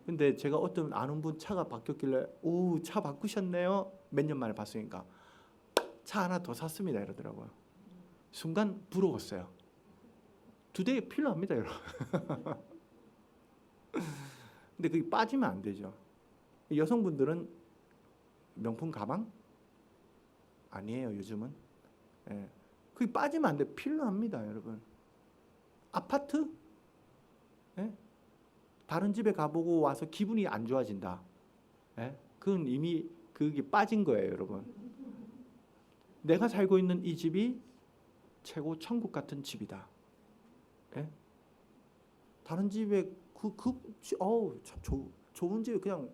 근데 제가 어떤 아는 분 차가 바뀌었길래 오 차 바꾸셨네요. 몇 년 만에 봤으니까 차 하나 더 샀습니다 이러더라고요. 순간 부러웠어요. 2대 필요합니다 여러분. 근데 그게 빠지면 안 되죠. 여성분들은 명품 가방? 아니에요 요즘은. 그게 빠지면 안 돼. 필요합니다 여러분. 아파트? 다른 집에 가보고 와서 기분이 안 좋아진다. 그건 이미 그게 빠진 거예요 여러분. 내가 살고 있는 이 집이 최고 천국 같은 집이다. 다른 집에 어우 참 좋은 집에 그냥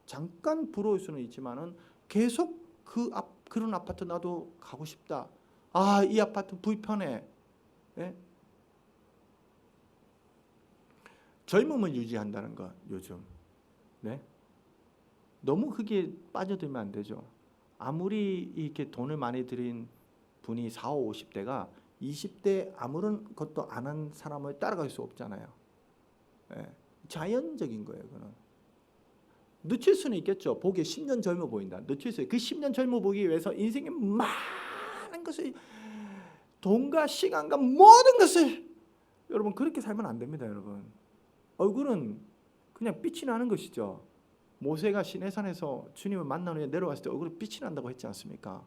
잠깐 부러울 수는 있지만은 계속 그런 아파트 나도 가고 싶다. 아, 이 아파트 불편해. 예? 젊음을 유지한다는 거 요즘. 네? 너무 그게 빠져들면 안 되죠. 아무리 이렇게 돈을 많이 들인 분이 40, 50대가 20대 아무런 것도 안 한 사람을 따라갈 수 없잖아요. 예. 자연적인 거예요, 그거는. 늦출 수는 있겠죠. 보기에 10년 젊어 보인다. 늦출 수 있어요. 그 10년 젊어 보기 위해서 인생의 많은 것을, 돈과 시간과 모든 것을, 여러분 그렇게 살면 안 됩니다, 여러분. 얼굴은 그냥 빛이 나는 것이죠. 모세가 시내산에서 주님을 만난 후에 내려왔을 때 얼굴에 빛이 난다고 했지 않습니까?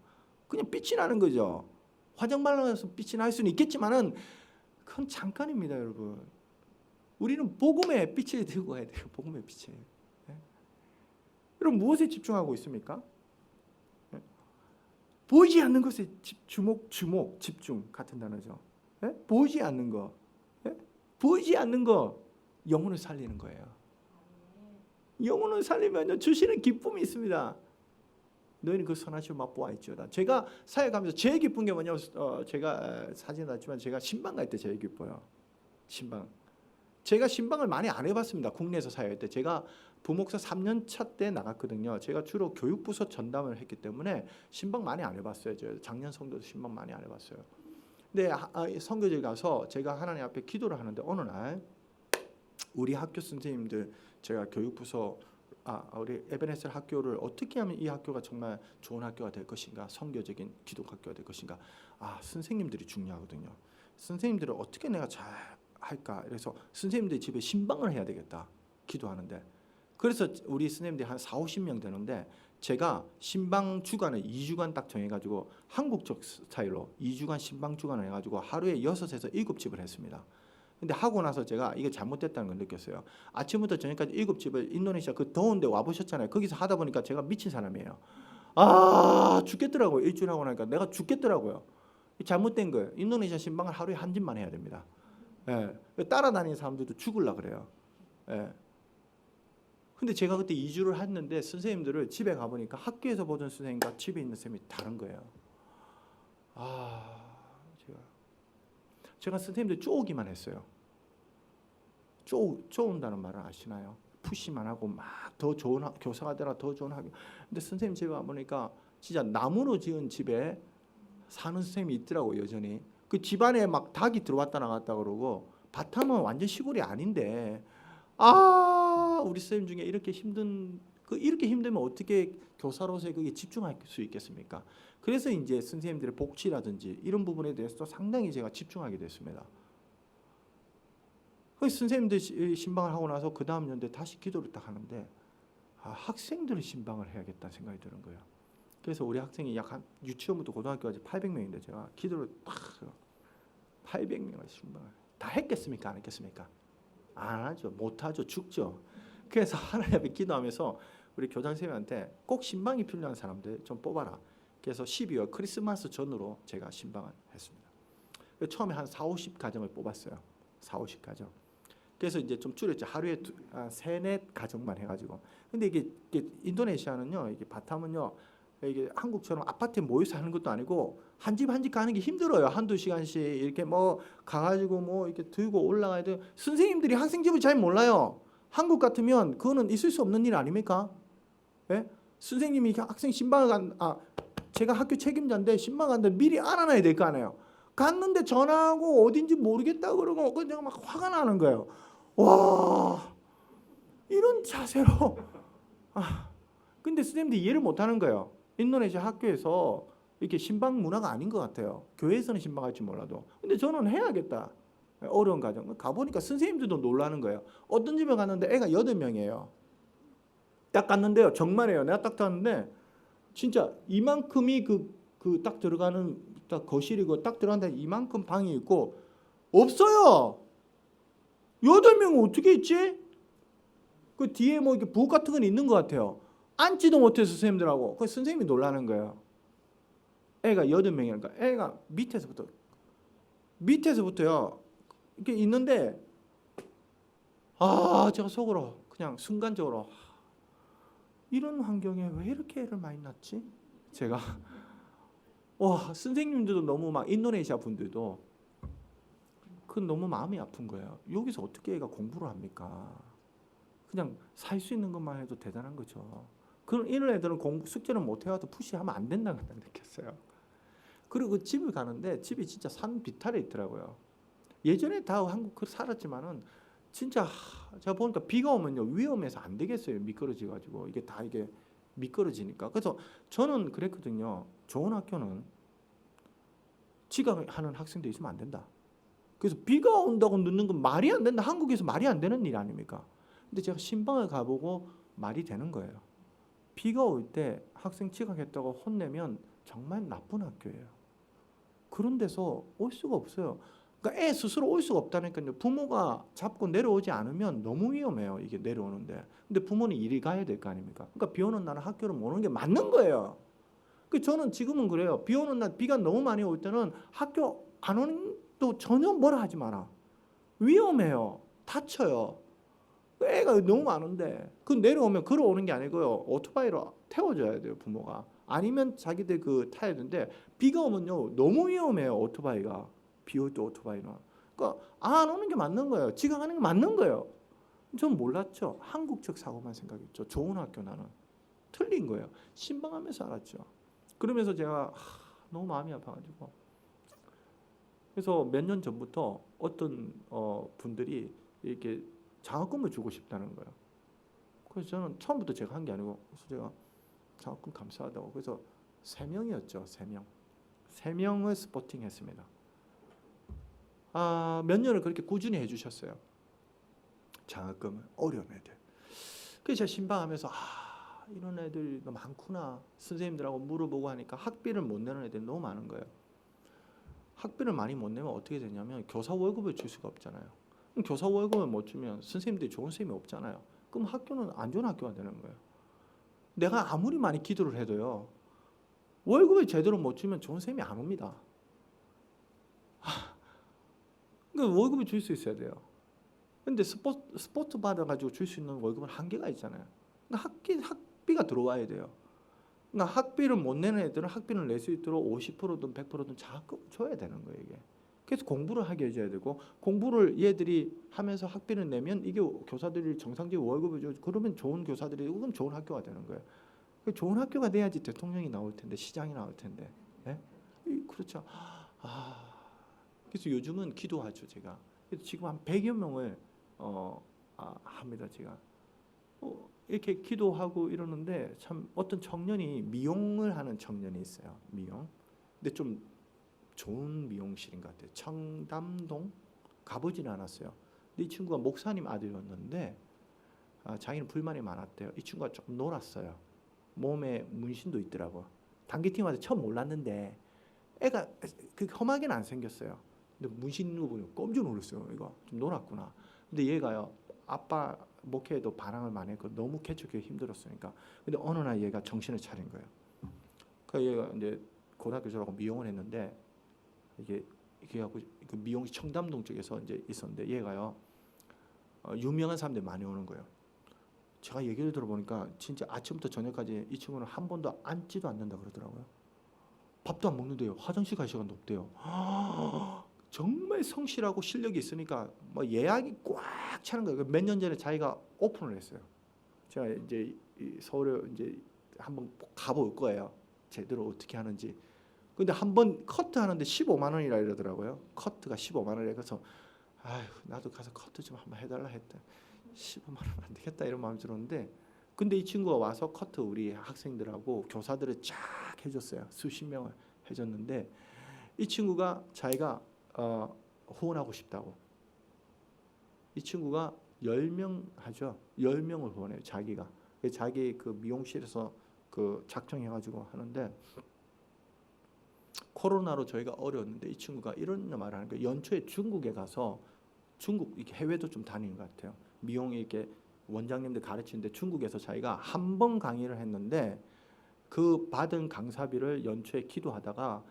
그냥 빛이 나는 거죠. 화장 발라서 빛이 날 수는 있겠지만은 그건 잠깐입니다, 여러분. 우리는 복음의 빛을 들고 가야 돼요. 복음의 빛을. 네? 여러분 무엇에 집중하고 있습니까? 네? 보이지 않는 것에 집중 같은 단어죠. 네? 보이지 않는 거, 네? 보이지 않는 거, 영혼을 살리는 거예요. 영혼을 살리면 주시는 기쁨이 있습니다. 너희는 그 선하심을 맛보아있지어다. 제가 사역하면서 제일 기쁜 게 뭐냐면 제가 사진 났지만 제가 신방 갈 때 제일 기뻐요. 신방. 제가 신방을 많이 안 해봤습니다. 국내에서 사역할 때. 제가 부목사 3년 차 때 나갔거든요. 제가 주로 교육부서 전담을 했기 때문에 신방 많이 안 해봤어요. 저 작년 성도도 신방 많이 안 해봤어요. 근데 선교지에 가서 제가 하나님 앞에 기도를 하는데 어느 날 우리 학교 선생님들, 제가 교육부서 우리 에베네셀 학교를 어떻게 하면 이 학교가 정말 좋은 학교가 될 것인가, 선교적인 기독 학교가 될 것인가. 선생님들이 중요하거든요. 선생님들을 어떻게 내가 잘 할까. 그래서 선생님들 집에 신방을 해야 되겠다 기도하는데, 그래서 우리 선생님들이 한 4, 50명 되는데 제가 신방 주간을 2주간 딱 정해가지고 한국적 스타일로 2주간 신방 주간을 해가지고 하루에 6에서 7집을 했습니다. 근데 하고 나서 제가 이게 잘못됐다는 걸 느꼈어요. 아침부터 저녁까지 7집을 인도네시아 그 더운데 와보셨잖아요. 거기서 하다 보니까 제가 미친 사람이에요. 죽겠더라고요. 일주일 하고 나니까 내가 죽겠더라고요. 잘못된 거예요. 인도네시아 신방을 하루에 한 집만 해야 됩니다. 예. 따라다니는 사람들도 죽으려고 그래요. 예. 근데 제가 그때 2주를 했는데 선생님들을 집에 가보니까 학교에서 보던 선생님과 집에 있는 선생님이 다른 거예요. 제가 선생님들 쪼우기만 했어요. 쪼운다는 말을 아시나요? 푸시만 하고 막 더 좋은 교사가 되라, 더 좋은 학교. 근데 선생님 집에 와보니까 진짜 나무로 지은 집에 사는 선생님이 있더라고. 여전히 그 집안에 막 닭이 들어왔다 나갔다 그러고, 바탕은 완전 시골이 아닌데 우리 선생님 중에 이렇게 힘들면 어떻게 교사로서의 그게 집중할 수 있겠습니까? 그래서 이제 선생님들의 복지라든지 이런 부분에 대해서 상당히 제가 집중하게 됐습니다. 선생님들 신방을 하고 나서 그 다음 연도에 다시 기도를 딱 하는데 학생들을 신방을 해야겠다는 생각이 드는 거예요. 그래서 우리 학생이 약 한 유치원부터 고등학교까지 800명인데 제가 기도를 딱 800명을 신방을 다 했겠습니까? 안 했겠습니까? 안 하죠. 못 하죠. 죽죠. 그래서 하나님 앞에 기도하면서 우리 교장 선생님한테 꼭 신방이 필요한 사람들 좀 뽑아라. 그래서 12월 크리스마스 전으로 제가 신방을 했습니다. 처음에 한 4, 50가정을 뽑았어요. 4, 50가정. 그래서 이제 좀 줄였죠. 하루에 3, 4가정만 해가지고. 근데 이게 인도네시아는요, 이게 바탐은요, 이게 한국처럼 아파트에 모여서 하는 것도 아니고 한 집 한 집 가는 게 힘들어요. 한두 시간씩 이렇게 뭐 가가지고 뭐 이렇게 들고 올라가야 돼요. 선생님들이 학생 집을 잘 몰라요. 한국 같으면 그거는 있을 수 없는 일 아닙니까? 예? 선생님이 학생 신방을 제가 학교 책임자인데 신방 갔는데 미리 알아놔야 될 거 아니에요. 갔는데 전화하고 어딘지 모르겠다 그러고 그냥 막 화가 나는 거예요. 와, 이런 자세로. 근데 선생님들이 이해를 못하는 거예요. 인도네시아 학교에서 이렇게 신방 문화가 아닌 것 같아요. 교회에서는 신방할지 몰라도. 근데 저는 해야겠다. 어려운 가정. 가보니까 선생님들도 놀라는 거예요. 어떤 집에 갔는데 애가 8명이에요. 딱 갔는데요. 정말이에요. 내가 딱 갔는데 진짜 이만큼이 그 딱 들어가는 딱 거실이고 딱 들어간다 이만큼 방이 있고 없어요. 8명은 어떻게 있지? 그 뒤에 뭐 이렇게 부엌 같은 건 있는 것 같아요. 앉지도 못해서 선생님들하고. 그 선생님이 놀라는 거예요. 애가 8명이니까 애가 밑에서부터요. 이렇게 있는데 제가 속으로 그냥 순간적으로 이런 환경에 왜 이렇게 애를 많이 낳지? 제가 선생님들도 너무 막 인도네시아 분들도 그건 너무 마음이 아픈 거예요. 여기서 어떻게 애가 공부를 합니까? 그냥 살 수 있는 것만 해도 대단한 거죠. 그런 이런 애들은 숙제를 못 해와도 푸시하면 안 된다고 느꼈어요. 그리고 집을 가는데 집이 진짜 산 비탈에 있더라고요. 예전에 다 한국 살았지만은 진짜 제가 보니까 비가 오면요 위험해서 안 되겠어요. 미끄러지 가지고 이게 다 이게 미끄러지니까. 그래서 저는 그랬거든요. 좋은 학교는 지각하는 학생도 있으면 안 된다. 그래서 비가 온다고 늦는 건 말이 안 된다. 한국에서 말이 안 되는 일 아닙니까? 근데 제가 신방을 가보고 말이 되는 거예요. 비가 올 때 학생 지각했다고 혼내면 정말 나쁜 학교예요. 그런 데서 올 수가 없어요. 그러니까 애 스스로 올 수가 없다니까요. 부모가 잡고 내려오지 않으면 너무 위험해요. 이게 내려오는데. 근데 부모는 일이 가야 될 거 아닙니까? 그러니까 비 오는 날은 학교를 못 오는 게 맞는 거예요. 그 저는 지금은 그래요. 비 오는 날 비가 너무 많이 올 때는 학교 안 오는 또 전혀 뭐라 하지 마라. 위험해요. 다쳐요. 애가 너무 많은데 그 내려오면 걸어오는 게 아니고요. 오토바이로 태워줘야 돼요. 부모가. 아니면 자기들 그 타야 되는데 비가 오면요. 너무 위험해요. 오토바이가. 비 올 때 오토바이는. 그러니까 안 오는 게 맞는 거예요. 지각하는 게 맞는 거예요. 전 몰랐죠. 한국적 사고만 생각했죠. 좋은 학교 나는. 틀린 거예요. 신방하면서 알았죠. 그러면서 제가 너무 마음이 아파가지고 그래서 몇 년 전부터 어떤 분들이 이렇게 장학금을 주고 싶다는 거예요. 그래서 저는 처음부터 제가 한 게 아니고 그래서 제가 장학금 감사하다고 그래서 3명이었죠. 3명. 3명을 스포팅했습니다. 몇 년을 그렇게 꾸준히 해주셨어요. 장학금을 어려운 애들. 그래서 제가 신방하면서 이런 애들 너무 많구나. 선생님들하고 물어보고 하니까 학비를 못 내는 애들이 너무 많은 거예요. 학비를 많이 못 내면 어떻게 되냐면 교사 월급을 줄 수가 없잖아요. 그럼 교사 월급을 못 주면 선생님들이 좋은 선생님이 없잖아요. 그럼 학교는 안 좋은 학교가 되는 거예요. 내가 아무리 많이 기도를 해도요. 월급을 제대로 못 주면 좋은 선생님이 안 옵니다. 그러니까 월급을 줄 수 있어야 돼요. 근데 스포트 받아가지고 줄 수 있는 월급은 한계가 있잖아요. 그러니까 학비가 들어와야 돼요. 그러니까 학비를 못 내는 애들은 학비를 낼 수 있도록 50%든 100%든 장학금 줘야 되는 거예요. 이게. 그래서 공부를 하게 해줘야 되고 공부를 얘들이 하면서 학비를 내면 이게 교사들이 정상적인 월급을 줘 그러면 좋은 교사들이 그럼 좋은 학교가 되는 거예요. 좋은 학교가 돼야지 대통령이 나올 텐데 시장이 나올 텐데. 예? 그렇죠. 그래서 요즘은 기도하죠 제가. 그래서 지금 한 100여 명을 합니다 제가. 이렇게 기도하고 이러는데 참 어떤 청년이 미용을 하는 청년이 있어요. 미용. 근데 좀 좋은 미용실인 것 같아요. 청담동 가보지는 않았어요. 근데 이 친구가 목사님 아들이었는데 자기는 불만이 많았대요. 이 친구가 조금 놀았어요. 몸에 문신도 있더라고. 단기팀 와서 처음 몰랐는데 애가 그 험하게는 안 생겼어요. 근데 문신 있는 거 보면 깜짝 놀랐어요. 이거 좀 놀았구나. 근데 얘가요. 아빠 목회에도 반항을 많이 했고 너무 개척하기 힘들었으니까. 근데 어느 날 얘가 정신을 차린 거예요. 그 얘가 이제 고등학교 졸업하고 미용을 했는데 이게 하고 그 미용실 청담동 쪽에서 이제 있었는데 얘가요. 유명한 사람들이 많이 오는 거예요. 제가 얘기를 들어보니까 진짜 아침부터 저녁까지 이 친구는 한 번도 앉지도 않는다 그러더라고요. 밥도 안 먹는데요. 화장실 갈 시간도 없대요. 정말 성실하고 실력이 있으니까 뭐 예약이 꽉 차는 거예요. 몇 년 전에 자기가 오픈을 했어요. 제가 이제 서울에 이제 한번 가볼 거예요. 제대로 어떻게 하는지. 근데 한번 커트 하는데 15만 원이라 이러더라고요. 커트가 15만 원이라 그래서 나도 가서 커트 좀 한번 해달라 했다. 15만 원 안 되겠다 이런 마음이 들었는데 근데 이 친구가 와서 커트 우리 학생들하고 교사들을 쫙 해줬어요. 수십 명을 해줬는데 이 친구가 자기가 후원하고 싶다고. 이 친구가 10명 하죠. 10명을 후원해요. 자기가. 자기 그 미용실에서 그 작정해가지고 하는데 코로나로 저희가 어려웠는데 이 친구가 이런 말을 하는 거예요. 연초에 중국에 가서 중국 이렇게 해외도 좀 다니는 것 같아요. 미용 이렇게 원장님들 가르치는데 중국에서 자기가 한 번 강의를 했는데 그 받은 강사비를 연초에 기도하다가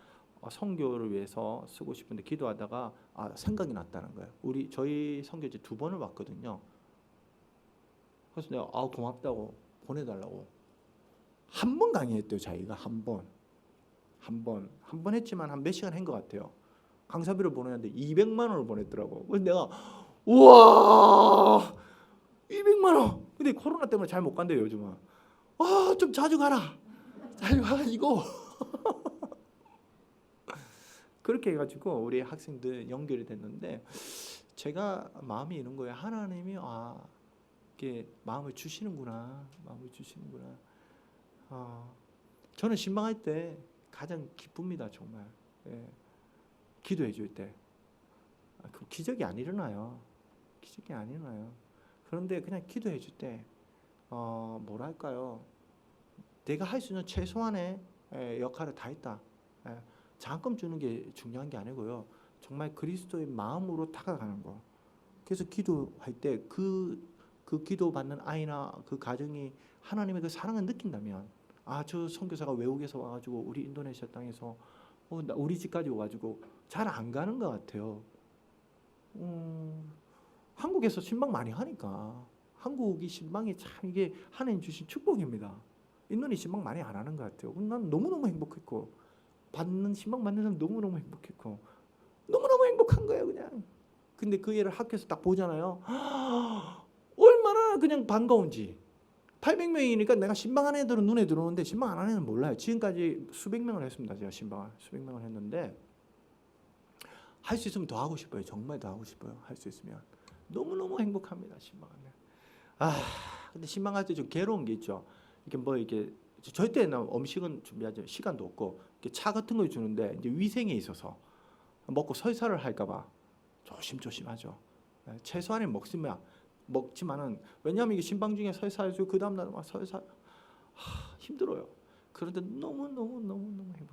선교를 위해서 쓰고 싶은데 기도하다가 생각이 났다는 거예요. 저희 선교지 2번을 왔거든요. 그래서 내가 고맙다고 보내달라고 한 번 강의했대요. 자기가 한 번 했지만 한 몇 시간 한 것 같아요. 강사비를 보내는데 200만 원을 보냈더라고. 그래서 내가 우와 200만 원. 근데 코로나 때문에 잘 못 간대요 요즘은. 좀 자주 가라. 자주 가가지고 그렇게 해가지고 우리 학생들 연결이 됐는데 제가 마음이 이런 거예요. 하나님이 이렇게 마음을 주시는구나. 마음을 주시는구나. 저는 신방할 때 가장 기쁩니다. 정말. 예. 기도해 줄 때. 그 기적이 안 일어나요. 기적이 안 일어나요. 그런데 그냥 기도해 줄 때 뭐랄까요. 내가 할 수 있는 최소한의 역할을 다 했다. 장금 주는 게 중요한 게 아니고요. 정말 그리스도의 마음으로 다가가는 거. 그래서 기도할 때 그 기도받는 아이나 그 가정이 하나님의 그 사랑을 느낀다면 저 선교사가 외국에서 와가지고 우리 인도네시아 땅에서 우리 집까지 와가지고 잘 안 가는 것 같아요. 한국에서 신방 많이 하니까 한국이 신방이 참 이게 하나님 주신 축복입니다. 인도네시아 신방 많이 안 하는 것 같아요. 난 너무너무 행복했고 신방 받는 사람 너무너무 행복했고 너무너무 행복한 거예요 그냥. 근데 그 애를 학교에서 딱 보잖아요. 얼마나 그냥 반가운지. 800명이니까 내가 신방한 애들은 눈에 들어오는데 신방 안 하는 애는 몰라요. 지금까지 수백 명을 했습니다. 제가 신방을 수백 명을 했는데 할 수 있으면 더 하고 싶어요. 정말 더 하고 싶어요. 할 수 있으면 너무너무 행복합니다. 신방하면. 근데 신방할 때 좀 괴로운 게 있죠. 이게 절대 음식은 준비하지 시간도 없고 차 같은 걸 주는데 이제 위생에 있어서 먹고 설사를 할까봐 조심하죠. 최소한의 먹지만은 왜냐하면 이게 신방 중에 설사해주고 그 다음 날 막 설사 힘들어요. 그런데 너무 행복해요.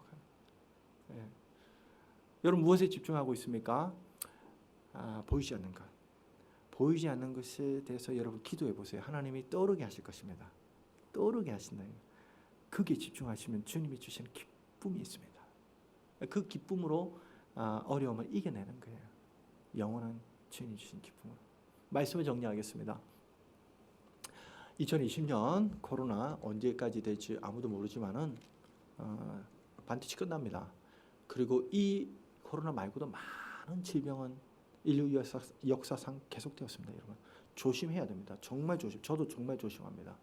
여러분 무엇에 집중하고 있습니까? 보이지 않는 것. 보이지 않는 것에 대해서 여러분 기도해 보세요. 하나님이 떠오르게 하실 것입니다. 떠오르게 하신다. 그게 집중하시면 주님이 주시는 기쁨이 있습니다. 그 기쁨으로 어려움을 이겨내는 거예요. 영원한 주님이 주신 기쁨으로. 말씀을 정리하겠습니다. 2020년 코로나 언제까지 될지 아무도 모르지만은 반드시 끝납니다. 그리고 이 코로나 말고도 많은 질병은 인류 역사상 계속되었습니다. 여러분 조심해야 됩니다. 정말 저도 정말 조심합니다.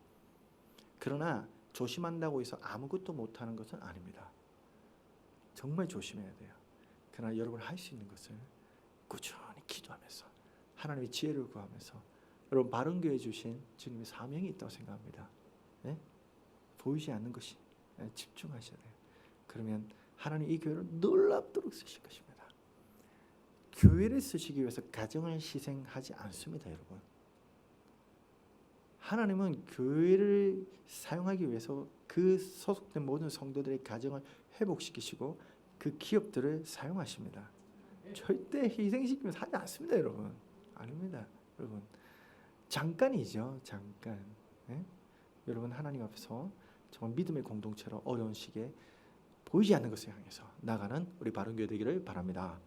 그러나 조심한다고 해서 아무것도 못하는 것은 아닙니다. 정말 조심해야 돼요. 그러나 여러분 할 수 있는 것을 꾸준히 기도하면서 하나님의 지혜를 구하면서 여러분 바른교회 주신 주님의 사명이 있다고 생각합니다. 네? 보이지 않는 것이 집중하셔야 돼요. 그러면 하나님 이 교회를 놀랍도록 쓰실 것입니다. 교회를 쓰시기 위해서 가정을 희생하지 않습니다. 여러분 하나님은 교회를 사용하기 위해서 그 소속된 모든 성도들의 가정을 회복시키시고 그 기업들을 사용하십니다. 절대 희생시키면서 하지 않습니다. 여러분 아닙니다. 여러분 잠깐이죠. 잠깐. 여러분 하나님 앞에서 정말 믿음의 공동체로 어려운 시기에 보이지 않는 것을 향해서 나가는 우리 바른교회 되기를 바랍니다.